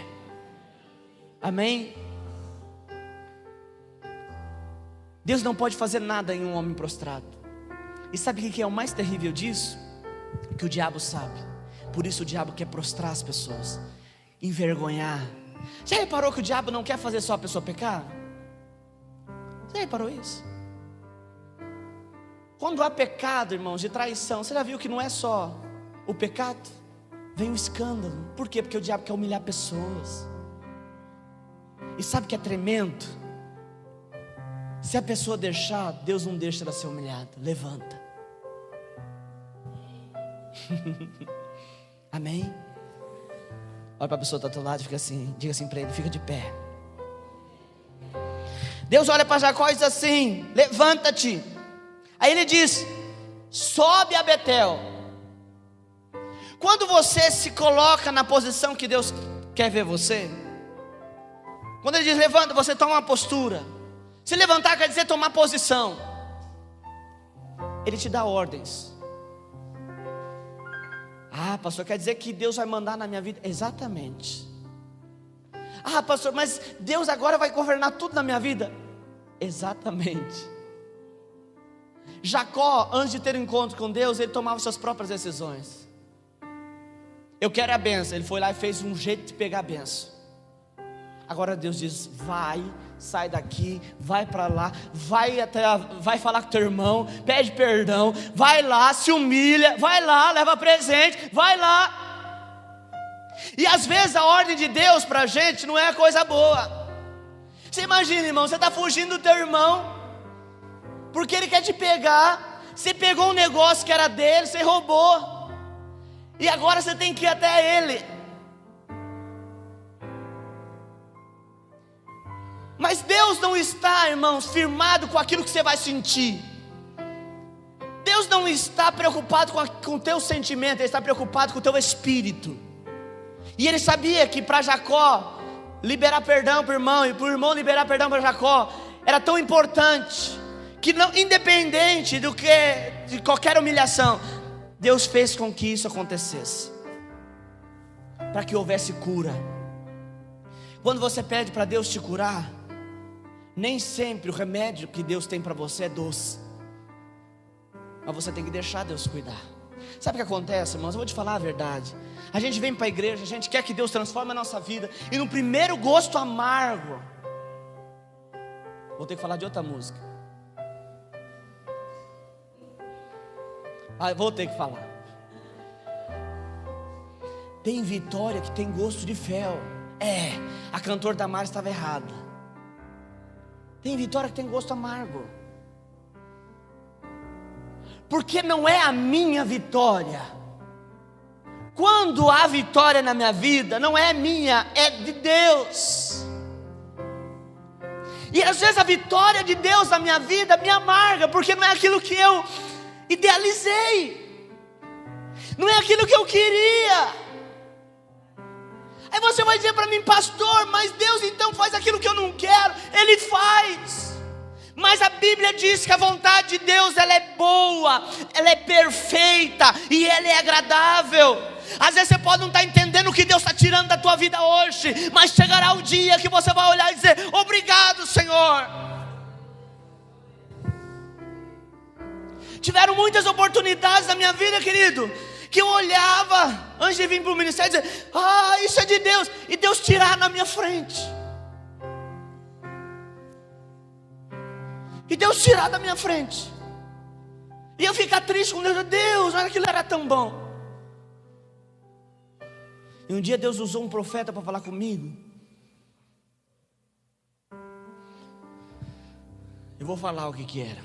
Amém? Deus não pode fazer nada em um homem prostrado. E sabe o que é o mais terrível disso? Que o diabo sabe. Por isso o diabo quer prostrar as pessoas, envergonhar. Já reparou que o diabo não quer fazer só a pessoa pecar? Já reparou isso? Quando há pecado, irmãos, de traição, você já viu que não é só o pecado? Vem o escândalo. Por quê? Porque o diabo quer humilhar pessoas. E sabe o que é tremendo? Se a pessoa deixar, Deus não deixa ela ser humilhada. Levanta. Amém? Olha para a pessoa do outro lado e fica assim, diga assim para ele: fica de pé. Deus olha para Jacó e diz assim: levanta-te. Aí ele diz: sobe a Betel. Quando você se coloca na posição que Deus quer ver você, quando ele diz levanta, você toma uma postura. Se levantar quer dizer tomar posição. Ele te dá ordens. Ah, pastor, quer dizer que Deus vai mandar na minha vida? Exatamente. Ah, pastor, mas Deus agora vai governar tudo na minha vida? Exatamente. Jacó, antes de ter um encontro com Deus, ele tomava suas próprias decisões. Eu quero a benção. Ele foi lá e fez um jeito de pegar a benção. Agora Deus diz: vai, sai daqui, vai para lá, vai falar com teu irmão, pede perdão, vai lá, se humilha, vai lá, leva presente, vai lá. E às vezes a ordem de Deus para a gente não é a coisa boa. Você imagina, irmão, você está fugindo do teu irmão, porque ele quer te pegar. Você pegou um negócio que era dele, você roubou, e agora você tem que ir até ele. Mas Deus não está, irmãos, firmado com aquilo que você vai sentir. Deus não está preocupado com o teu sentimento, Ele está preocupado com o teu espírito. E Ele sabia que para Jacó liberar perdão para o irmão, e para o irmão liberar perdão para Jacó, era tão importante, que não, independente de qualquer humilhação, Deus fez com que isso acontecesse, para que houvesse cura. Quando você pede para Deus te curar, nem sempre o remédio que Deus tem para você é doce, mas você tem que deixar Deus cuidar. Sabe o que acontece, irmãos? Eu vou te falar a verdade. A gente vem para a igreja, a gente quer que Deus transforme a nossa vida, e no primeiro gosto amargo, vou ter que falar de outra música. Vou ter que falar. Tem vitória que tem gosto de fel. A cantora da Mara estava errada. Tem vitória que tem gosto amargo, porque não é a minha vitória. Quando há vitória na minha vida, não é minha, é de Deus. E às vezes a vitória de Deus na minha vida me amarga, porque não é aquilo que eu idealizei, não é aquilo que eu queria. Aí você vai dizer para mim: pastor, mas Deus então faz aquilo que eu não quero. Ele faz, mas a Bíblia diz que a vontade de Deus, ela é boa, ela é perfeita e ela é agradável. Às vezes você pode não estar entendendo o que Deus está tirando da tua vida hoje, mas chegará o dia que você vai olhar e dizer: obrigado, Senhor. Tiveram muitas oportunidades na minha vida, querido, que eu olhava antes de vir para o ministério e dizer: isso é de Deus, e Deus tirar na minha frente, e Deus tirar da minha frente. E eu ficar triste com Deus. Deus, olha, aquilo era tão bom. E um dia Deus usou um profeta para falar comigo. Eu vou falar o que era.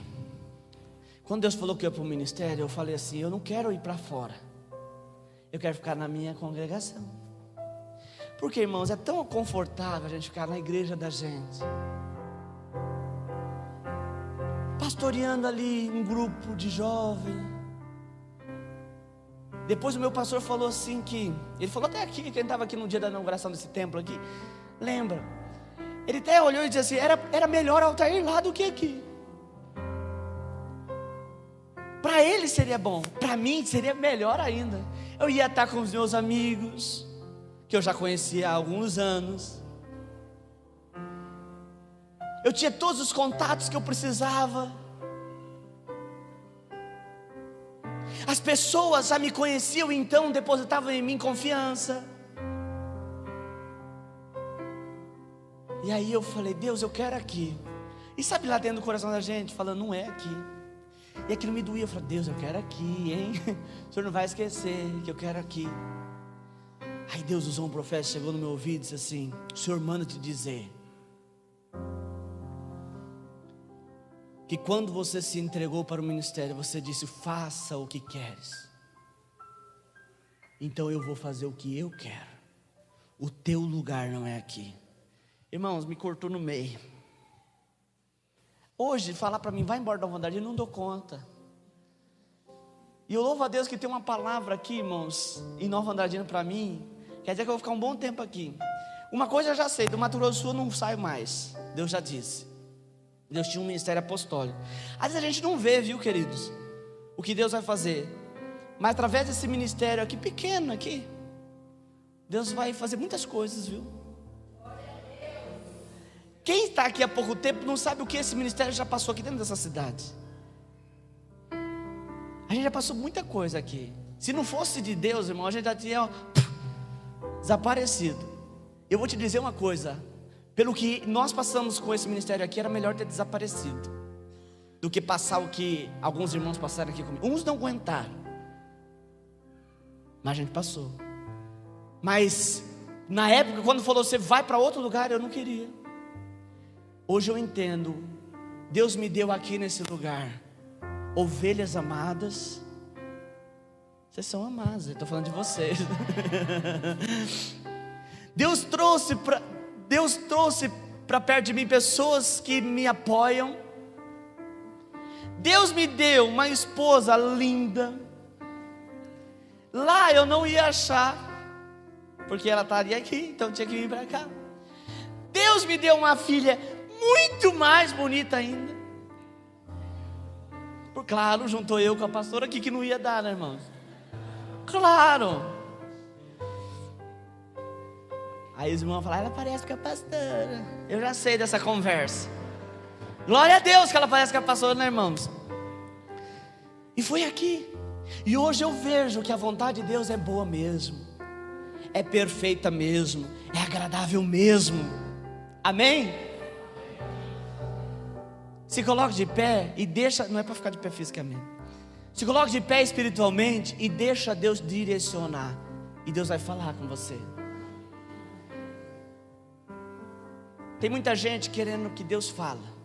Quando Deus falou que eu ia para o ministério, eu falei assim: eu não quero ir para fora, eu quero ficar na minha congregação. Porque, irmãos, é tão confortável a gente ficar na igreja da gente, pastoreando ali um grupo de jovens. Depois o meu pastor falou assim que, ele falou até aqui, quem estava aqui no dia da inauguração desse templo aqui, lembra? Ele até olhou e disse assim: era melhor Altair lá do que aqui. Para ele seria bom, para mim seria melhor ainda. Eu ia estar com os meus amigos, que eu já conhecia há alguns anos. Eu tinha todos os contatos que eu precisava. As pessoas já me conheciam, então depositavam em mim confiança. E aí eu falei: Deus, eu quero aqui. E sabe lá dentro do coração da gente, falando: não é aqui. E aquilo me doía. Eu falei: Deus, eu quero aqui, hein? O Senhor não vai esquecer que eu quero aqui. Aí Deus usou um profeta, chegou no meu ouvido e disse assim: o Senhor manda te dizer que quando você se entregou para o ministério, você disse: faça o que queres. Então eu vou fazer o que eu quero. O teu lugar não é aqui. Irmãos, me cortou no meio. Hoje, falar para mim: vai embora da Nova Andradina, eu não dou conta. E eu louvo a Deus que tem uma palavra aqui, irmãos, em Nova Andradina para mim. Quer dizer que eu vou ficar um bom tempo aqui. Uma coisa eu já sei: do Mato Grosso do Sul eu não saio mais. Deus já disse. Deus tinha um ministério apostólico. Às vezes a gente não vê, viu, queridos, o que Deus vai fazer. Mas através desse ministério aqui, pequeno aqui, Deus vai fazer muitas coisas, viu? Quem está aqui há pouco tempo não sabe o que esse ministério já passou aqui dentro dessa cidade. A gente já passou muita coisa aqui. Se não fosse de Deus, irmão, a gente já tinha desaparecido. Eu vou te dizer uma coisa: pelo que nós passamos com esse ministério aqui, era melhor ter desaparecido do que passar o que alguns irmãos passaram aqui comigo. Uns não aguentaram, mas a gente passou. Mas na época, quando falou: você vai para outro lugar, eu não queria. Hoje eu entendo. Deus me deu aqui nesse lugar ovelhas amadas. Vocês são amadas, eu estou falando de vocês. Deus trouxe para perto de mim pessoas que me apoiam. Deus me deu uma esposa linda. Lá eu não ia achar, porque ela estaria aqui, então tinha que vir para cá. Deus me deu uma filha muito mais bonita ainda. Por claro, juntou eu com a pastora aqui, que não ia dar, né, irmãos? Claro. Aí os irmãos falaram: ela parece com a pastora. Eu já sei dessa conversa. Glória a Deus que ela parece com a pastora, né, irmãos? E foi aqui. E hoje eu vejo que a vontade de Deus é boa mesmo, é perfeita mesmo, é agradável mesmo. Amém? Se coloque de pé e deixa. Não é para ficar de pé fisicamente. Se coloque de pé espiritualmente e deixa Deus direcionar. E Deus vai falar com você. Tem muita gente querendo que Deus fala.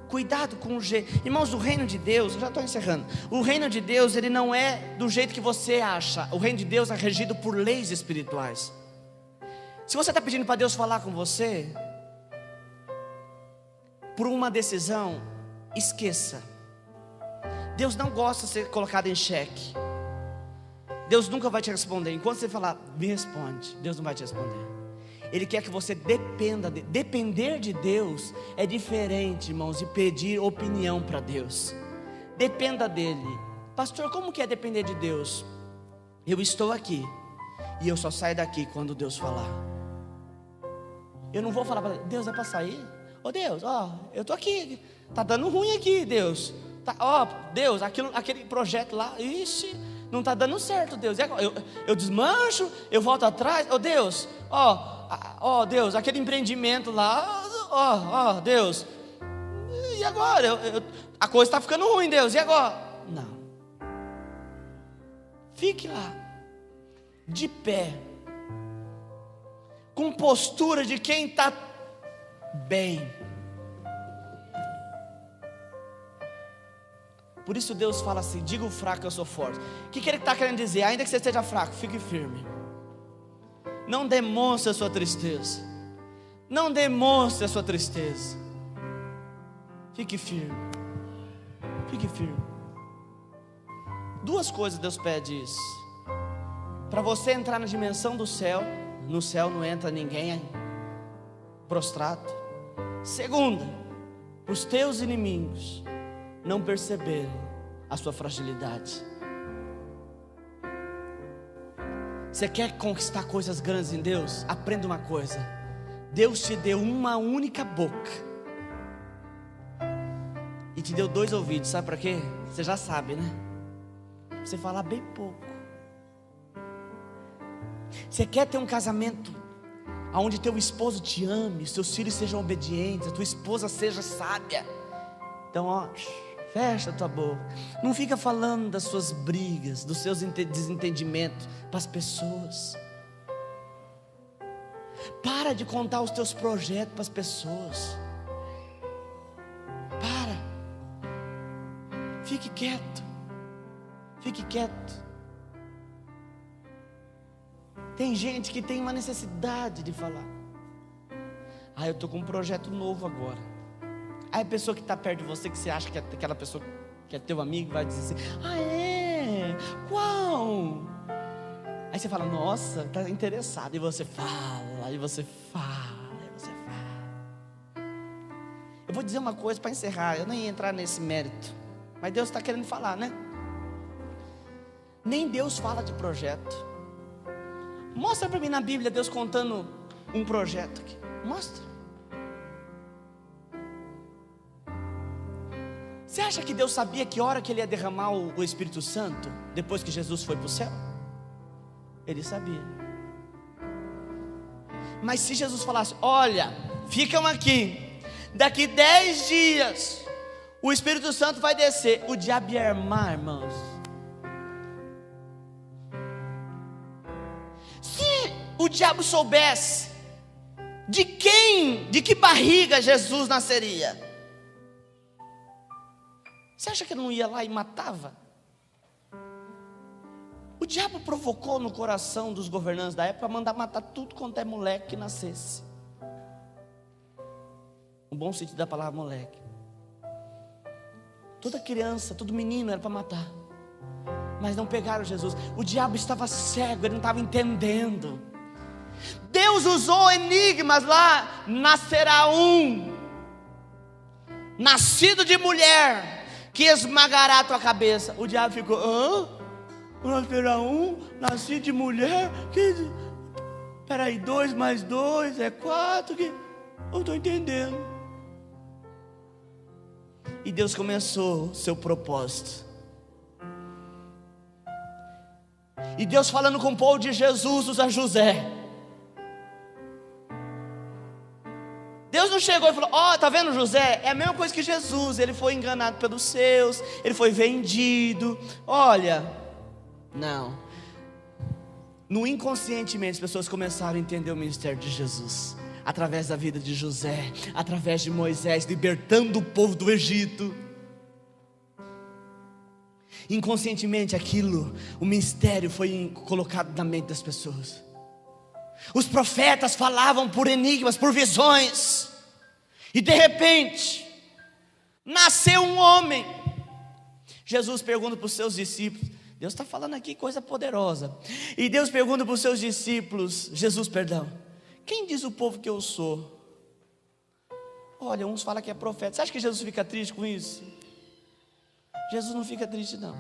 Cuidado com o jeito. Irmãos, o reino de Deus, eu já estou encerrando. O reino de Deus, ele não é do jeito que você acha. O reino de Deus é regido por leis espirituais. Se você está pedindo para Deus falar com você, por uma decisão, esqueça. Deus não gosta de ser colocado em xeque. Deus nunca vai te responder. Enquanto você falar: me responde, Deus não vai te responder. Ele quer que você dependa dele. Depender de Deus é diferente, irmãos, de pedir opinião para Deus. Dependa dele. Pastor, como que é depender de Deus? Eu estou aqui e eu só saio daqui quando Deus falar. Eu não vou falar para Deus: é para sair? Ô Deus, eu estou aqui, está dando ruim aqui, Deus. Deus, aquele projeto lá, ixi, não está dando certo, Deus. Eu desmancho, eu volto atrás. Deus, Deus, aquele empreendimento lá, Deus. e agora? A coisa está ficando ruim, Deus, e agora? Não. Fique lá, de pé, com postura de quem está bem. Por isso Deus fala assim: diga o fraco, eu sou forte. O que Ele está querendo dizer? Ainda que você esteja fraco, fique firme. Não demonstre a sua tristeza. Não demonstre a sua tristeza. Fique firme. Fique firme. Duas coisas Deus pede isso: para você entrar na dimensão do céu. No céu não entra ninguém prostrado. Segunda, para os teus inimigos não perceberem a sua fragilidade. Você quer conquistar coisas grandes em Deus? Aprenda uma coisa: Deus te deu uma única boca e te deu 2 ouvidos. Sabe para quê? Você já sabe, né? Você falar bem pouco. Você quer ter um casamento onde teu esposo te ame, seus filhos sejam obedientes, a tua esposa seja sábia? Então, ó, fecha a tua boca. Não fica falando das suas brigas, dos seus desentendimentos para as pessoas. Para de contar os teus projetos para as pessoas. Para. Fique quieto. Fique quieto. Tem gente que tem uma necessidade de falar: ah, eu estou com um projeto novo agora. Aí a pessoa que está perto de você, que você acha que é aquela pessoa que é teu amigo, vai dizer assim: ah, é? Qual? Aí você fala: nossa, está interessado. E você fala, e você fala, e você fala. Eu vou dizer uma coisa para encerrar. Eu nem ia entrar nesse mérito, mas Deus está querendo falar, né? Nem Deus fala de projeto. Mostra para mim na Bíblia Deus contando um projeto aqui. Mostra. Você acha que Deus sabia que hora que Ele ia derramar o Espírito Santo depois que Jesus foi para o céu? Ele sabia. Mas se Jesus falasse: olha, ficam aqui, daqui 10 dias o Espírito Santo vai descer, o diabo ia armar, irmãos. O diabo soubesse de que barriga Jesus nasceria, você acha que ele não ia lá e matava? O diabo provocou no coração dos governantes da época mandar matar tudo quanto é moleque que nascesse. No bom sentido da palavra moleque. Toda criança, todo menino era para matar. Mas não pegaram Jesus. O diabo estava cego, ele não estava entendendo. Deus usou enigmas lá. Nascerá um, nascido de mulher, que esmagará a tua cabeça. O diabo ficou: hã? Nascerá um, nascido de mulher? Peraí, 2 mais 2 é 4? Eu estou entendendo. E Deus começou o seu propósito. E Deus falando com o povo de Jesus, usa José. Deus não chegou e falou: ó, tá vendo José? É a mesma coisa que Jesus. Ele foi enganado pelos seus, ele foi vendido. Olha, não. No inconscientemente as pessoas começaram a entender o ministério de Jesus, através da vida de José, através de Moisés, libertando o povo do Egito. Inconscientemente o mistério foi colocado na mente das pessoas. Os profetas falavam por enigmas, por visões. E de repente nasceu um homem. Jesus pergunta para os seus discípulos. Deus está falando aqui coisa poderosa. E Deus pergunta para os seus discípulos, quem diz o povo que eu sou? Olha, uns falam que é profeta. Você acha que Jesus fica triste com isso? Jesus não fica triste, não.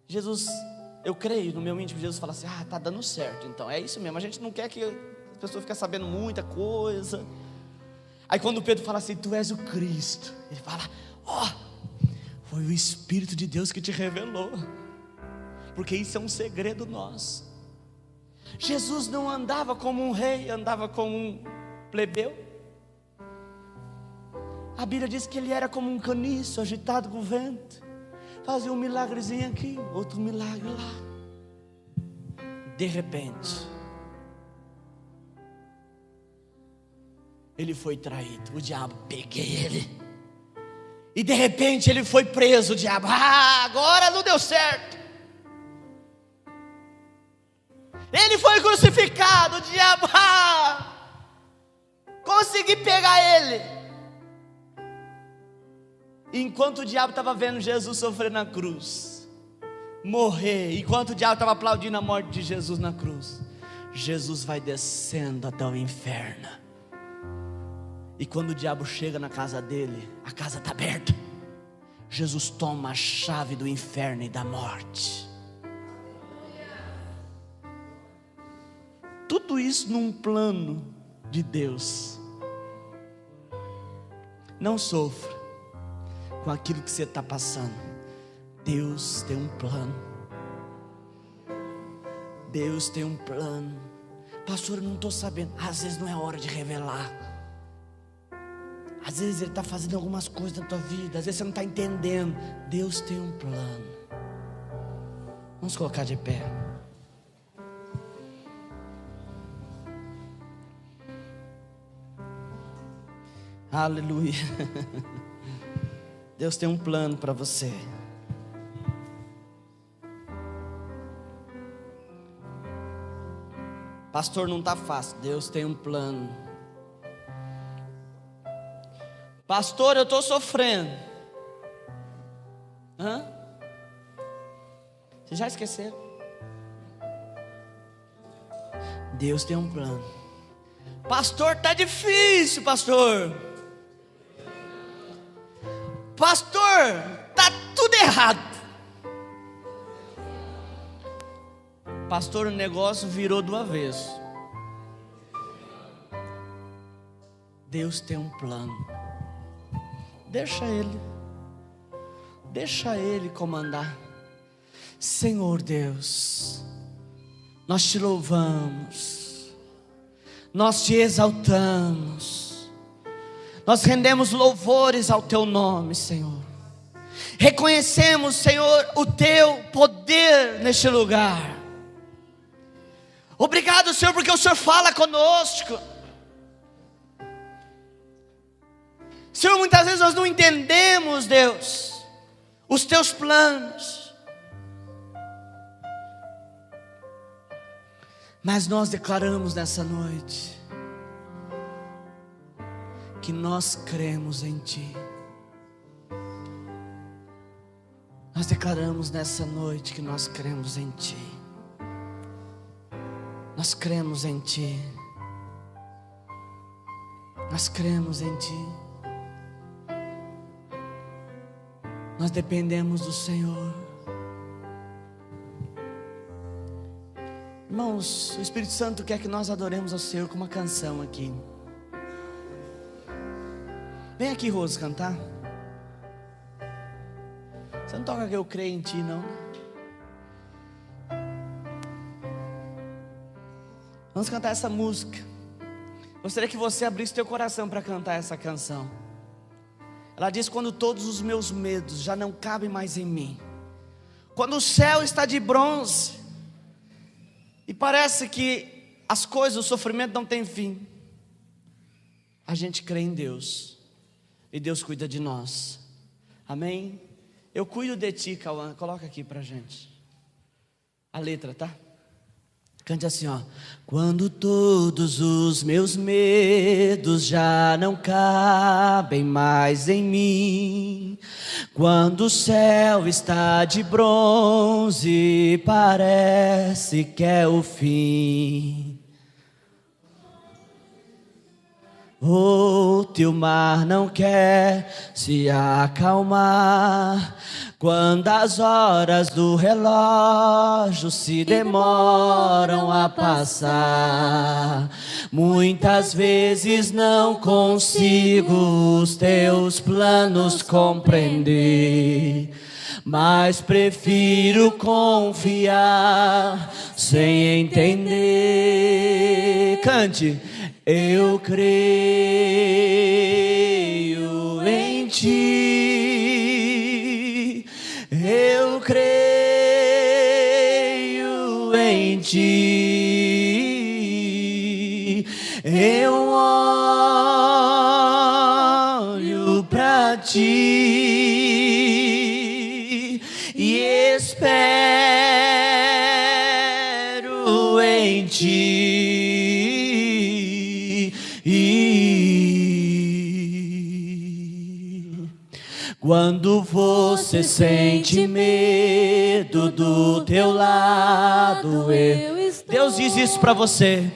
Jesus, eu creio no meu íntimo, Jesus fala assim: ah, está dando certo, então é isso mesmo. A gente não quer que as pessoas fiquem sabendo muita coisa. Aí quando Pedro fala assim: tu és o Cristo, ele fala: ó, foi o Espírito de Deus que te revelou, porque isso é um segredo nosso. Jesus não andava como um rei, andava como um plebeu. A Bíblia diz que ele era como um caniço agitado com o vento. Fazia um milagrezinho aqui, outro milagre lá. De repente, ele foi traído. O diabo peguei ele. E de repente ele foi preso. O diabo, agora não deu certo. Ele foi crucificado. O diabo, consegui pegar ele. Enquanto o diabo estava vendo Jesus sofrer na cruz, morrer, enquanto o diabo estava aplaudindo a morte de Jesus na cruz, Jesus vai descendo até o inferno. E quando o diabo chega na casa dele, a casa está aberta. Jesus toma a chave do inferno e da morte. Tudo isso num plano de Deus. Não sofra com aquilo que você está passando. Deus tem um plano. Deus tem um plano. Pastor, eu não estou sabendo. Às vezes não é hora de revelar. Às vezes Ele está fazendo algumas coisas na tua vida. Às vezes você não está entendendo. Deus tem um plano. Vamos colocar de pé. Aleluia. Deus tem um plano para você. Pastor, não está fácil. Deus tem um plano. Pastor, eu estou sofrendo. Você já esqueceu? Deus tem um plano. Pastor, está difícil, pastor. Pastor, está tudo errado. Pastor, o negócio virou do avesso. Deus tem um plano. Deixa Ele comandar. Senhor Deus, nós te louvamos, nós te exaltamos, nós rendemos louvores ao teu nome, Senhor. Reconhecemos, Senhor, o teu poder neste lugar. Obrigado, Senhor, porque o Senhor fala conosco. Senhor, muitas vezes nós não entendemos, Deus, os teus planos, mas nós declaramos nessa noite que nós cremos em Ti. Nós declaramos nessa noite que nós cremos em Ti. Nós cremos em Ti. Nós cremos em Ti. Nós dependemos do Senhor. Irmãos, o Espírito Santo quer que nós adoremos ao Senhor com uma canção aqui. Vem aqui, Rose, cantar. Você não toca que eu creio em Ti, não? Vamos cantar essa música. Gostaria que você abrisse teu coração para cantar essa canção. Ela diz: quando todos os meus medos já não cabem mais em mim, quando o céu está de bronze e parece que as coisas, o sofrimento não tem fim, a gente crê em Deus e Deus cuida de nós. Amém? Eu cuido de ti, Cauã. Coloca aqui pra gente a letra, tá? Cante assim, ó. Quando todos os meus medos já não cabem mais em mim, quando o céu está de bronze, parece que é o fim. O teu mar não quer se acalmar, quando as horas do relógio se demoram a passar. Muitas vezes não consigo os teus planos compreender, mas prefiro confiar sem entender. Cante. Eu creio em ti e espero em ti. Quando você sente medo do teu lado, Deus diz isso para você.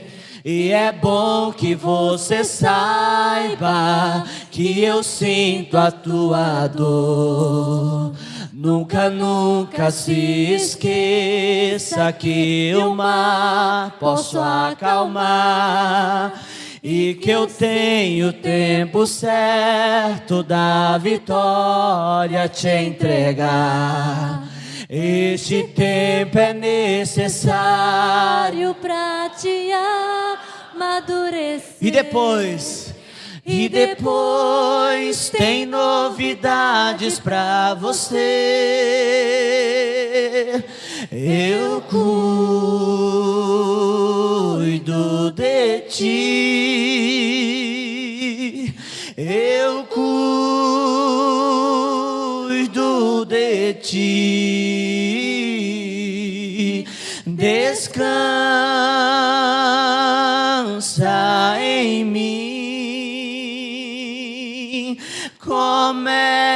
E é bom que você saiba que eu sinto a tua dor. Nunca, nunca se esqueça que o mar posso acalmar e que eu tenho o tempo certo da vitória te entregar. Este tempo é necessário pra te amadurecer. E depois tem novidades pra você. Eu cuido de ti. Eu cuido de ti. Descansa em mim. Comece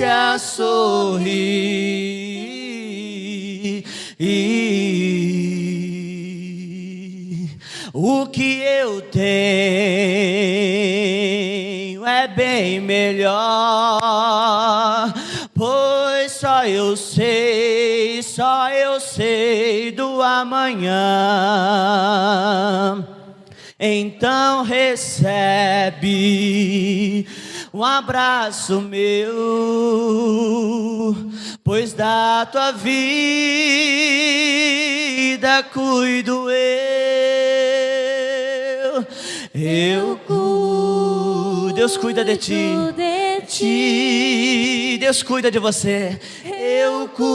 a sorrir. O que eu tenho é bem melhor, pois só eu sei do amanhã. Então recebe um abraço meu, pois da tua vida cuido eu cuido. Deus cuida de ti. Deus cuida de você. Eu cuido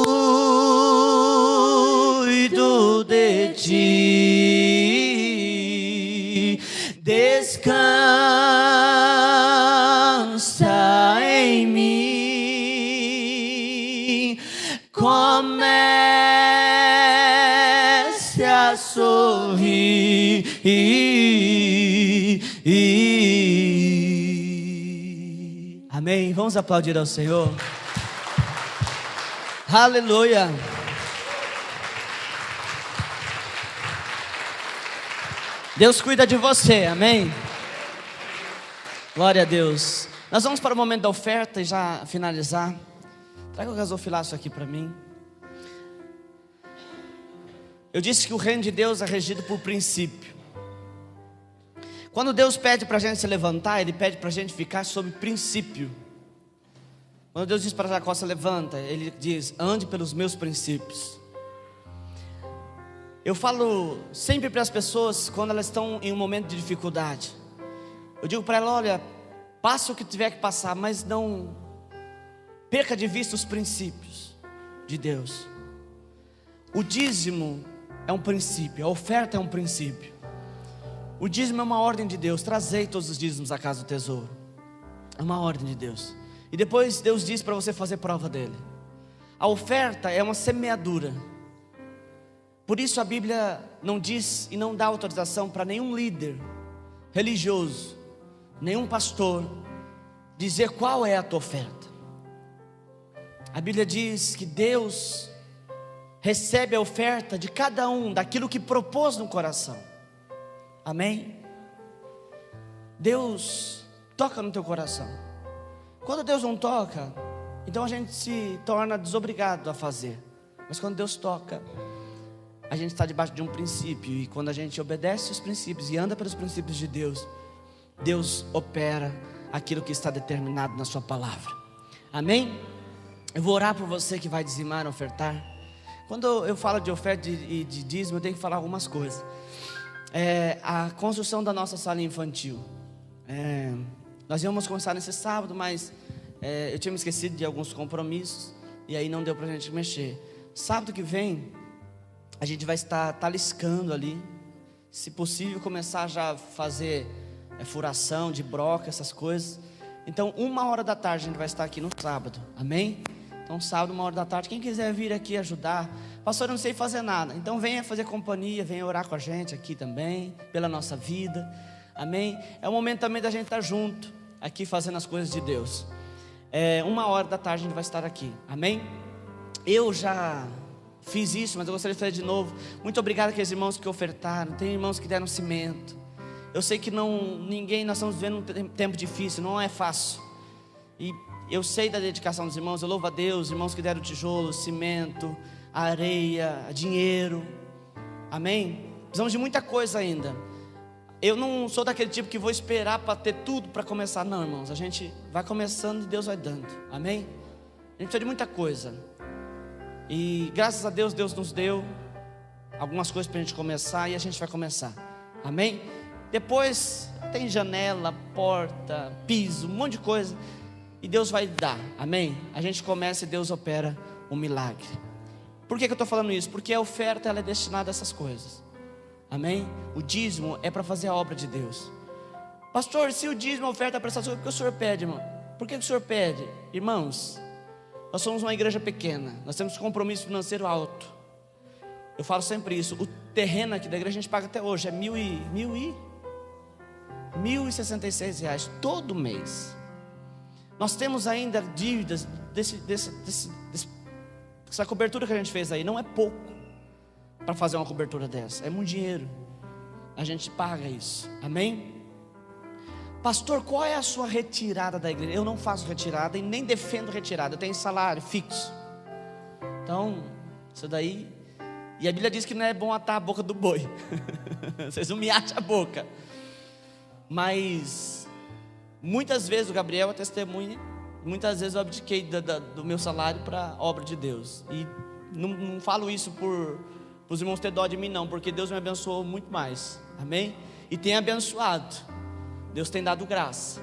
de ti. Descansa em mim. Comece a sorrir. Amém. Vamos aplaudir ao Senhor. Aleluia. Deus cuida de você, amém? Glória a Deus. Nós vamos para o momento da oferta e já finalizar. Traga o gasofilaço aqui para mim. Eu disse que o reino de Deus é regido por princípio. Quando Deus pede para a gente se levantar, Ele pede para a gente ficar sob princípio. Quando Deus diz para Jacó se levanta, Ele diz, ande pelos meus princípios. Eu falo sempre para as pessoas quando elas estão em um momento de dificuldade. Eu digo para ela, olha, passa o que tiver que passar, mas não perca de vista os princípios de Deus. O dízimo é um princípio, a oferta é um princípio. O dízimo é uma ordem de Deus, trazei todos os dízimos à casa do tesouro. É uma ordem de Deus. E depois Deus diz para você fazer prova dele. A oferta é uma semeadura. Por isso a Bíblia não diz e não dá autorização para nenhum líder religioso, nenhum pastor, dizer qual é a tua oferta. A Bíblia diz que Deus recebe a oferta de cada um, daquilo que propôs no coração. Amém? Deus toca no teu coração. Quando Deus não toca, então a gente se torna desobrigado a fazer. Mas quando Deus toca, a gente está debaixo de um princípio. E quando a gente obedece os princípios e anda pelos princípios de Deus, Deus opera aquilo que está determinado na sua palavra. Amém? Eu vou orar por você que vai dizimar, ofertar. Quando eu falo de oferta e de dízimo, eu tenho que falar algumas coisas. A construção da nossa sala infantil. Nós íamos começar nesse sábado, mas eu tinha me esquecido de alguns compromissos e aí não deu pra gente mexer. Sábado que vem a gente vai estar taliscando ali. Se possível começar já a fazer furação de broca, essas coisas. Então 1h da tarde a gente vai estar aqui no sábado, amém? Então sábado 1h da tarde, quem quiser vir aqui ajudar. Pastor, eu não sei fazer nada, então venha fazer companhia, venha orar com a gente aqui também, pela nossa vida, amém? É o momento também da gente estar junto, aqui fazendo as coisas de Deus. 1h da tarde a gente vai estar aqui, amém? Eu já fiz isso, mas eu gostaria de fazer de novo. Muito obrigado àqueles irmãos que ofertaram. Tem irmãos que deram cimento. Eu sei que nós estamos vivendo um tempo difícil, não é fácil. E eu sei da dedicação dos irmãos, eu louvo a Deus, irmãos que deram tijolo, cimento, areia, dinheiro, amém? Precisamos de muita coisa ainda. Eu não sou daquele tipo que vou esperar para ter tudo para começar, não, irmãos. A gente vai começando e Deus vai dando, amém? A gente precisa de muita coisa. E graças a Deus, Deus nos deu algumas coisas para a gente começar, e a gente vai começar, amém? Depois tem janela, porta, piso, um monte de coisa, e Deus vai dar, amém? A gente começa e Deus opera um milagre. Por que eu estou falando isso? Porque a oferta ela é destinada a essas coisas, amém? O dízimo é para fazer a obra de Deus. Pastor, se o dízimo é oferta para essas coisas, por que o senhor pede, irmão? Por que o senhor pede? Irmãos, nós somos uma igreja pequena, nós temos compromisso financeiro alto. Eu falo sempre isso. O terreno aqui da igreja a gente paga até hoje, é R$1.066 todo mês. Nós temos ainda dívidas dessa cobertura que a gente fez aí. Não é pouco para fazer uma cobertura dessa, é muito dinheiro. A gente paga isso, amém? Pastor, qual é a sua retirada da igreja? Eu não faço retirada e nem defendo retirada. Eu tenho salário fixo. Então, isso daí. E a Bíblia diz que não é bom atar a boca do boi. Vocês não me acham a boca. Mas muitas vezes o Gabriel é testemunha. Muitas vezes eu abdiquei do meu salário para a obra de Deus. E não falo isso para os irmãos ter dó de mim, não, porque Deus me abençoou muito mais, amém? E tem abençoado. Deus tem dado graça.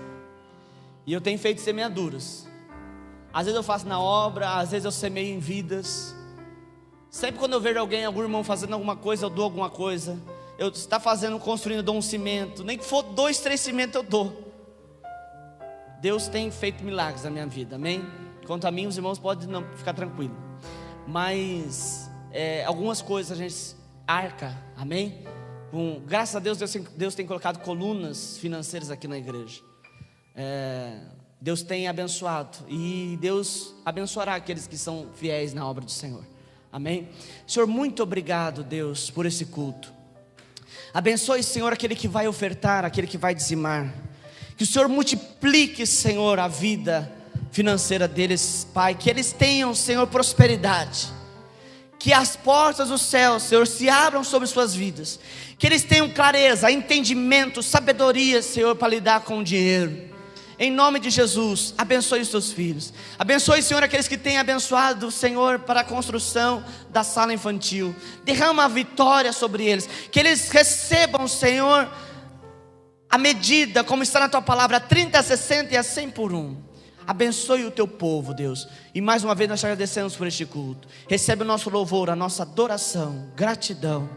E eu tenho feito semeaduras. Às vezes eu faço na obra, às vezes eu semeio em vidas. Sempre quando eu vejo algum irmão fazendo alguma coisa, eu dou alguma coisa. Eu está fazendo, construindo, eu dou um cimento. Nem que for 2, 3 cimentos eu dou. Deus tem feito milagres na minha vida, amém? Quanto a mim, os irmãos podem não ficar tranquilos. Mas algumas coisas a gente arca, amém? Graças a Deus, Deus tem colocado colunas financeiras aqui na igreja. Deus tem abençoado. E Deus abençoará aqueles que são fiéis na obra do Senhor, amém? Senhor, muito obrigado, Deus, por esse culto. Abençoe, Senhor, aquele que vai ofertar, aquele que vai dizimar. Que o Senhor multiplique, Senhor, a vida financeira deles, Pai. Que eles tenham, Senhor, prosperidade. Que as portas do céu, Senhor, se abram sobre suas vidas. Que eles tenham clareza, entendimento, sabedoria, Senhor, para lidar com o dinheiro. Em nome de Jesus, abençoe os seus filhos. Abençoe, Senhor, aqueles que têm abençoado, Senhor, para a construção da sala infantil. Derrama a vitória sobre eles. Que eles recebam, Senhor, a medida, como está na tua palavra, 30, 60 e a 100 por 1. Abençoe o teu povo, Deus. E mais uma vez nós te agradecemos por este culto. Recebe o nosso louvor, a nossa adoração, gratidão,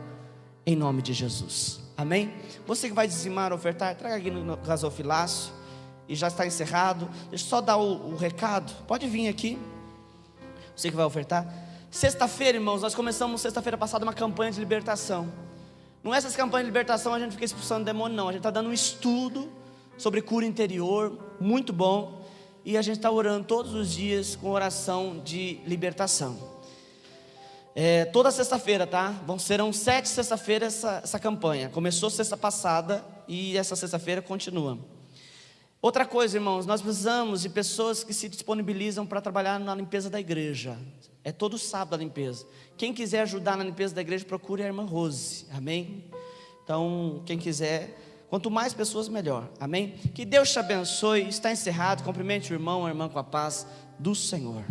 em nome de Jesus, amém? Você que vai dizimar, ofertar, traga aqui no gasofilácio. E já está encerrado. Deixa eu só dar o recado. Pode vir aqui, você que vai ofertar. Sexta-feira, irmãos, nós começamos sexta-feira passada uma campanha de libertação. Não é essas campanhas de libertação a gente fica expulsando demônio, não. A gente está dando um estudo sobre cura interior, muito bom. E a gente está orando todos os dias com oração de libertação. Toda sexta-feira, tá? Serão 7 sexta-feiras essa campanha. Começou sexta passada e essa sexta-feira continua. Outra coisa, irmãos, nós precisamos de pessoas que se disponibilizam para trabalhar na limpeza da igreja. É todo sábado a limpeza. Quem quiser ajudar na limpeza da igreja, procure a irmã Rose, amém? Então, quem quiser, quanto mais pessoas, melhor, amém? Que Deus te abençoe. Está encerrado, cumprimente o irmão, a irmã com a paz do Senhor.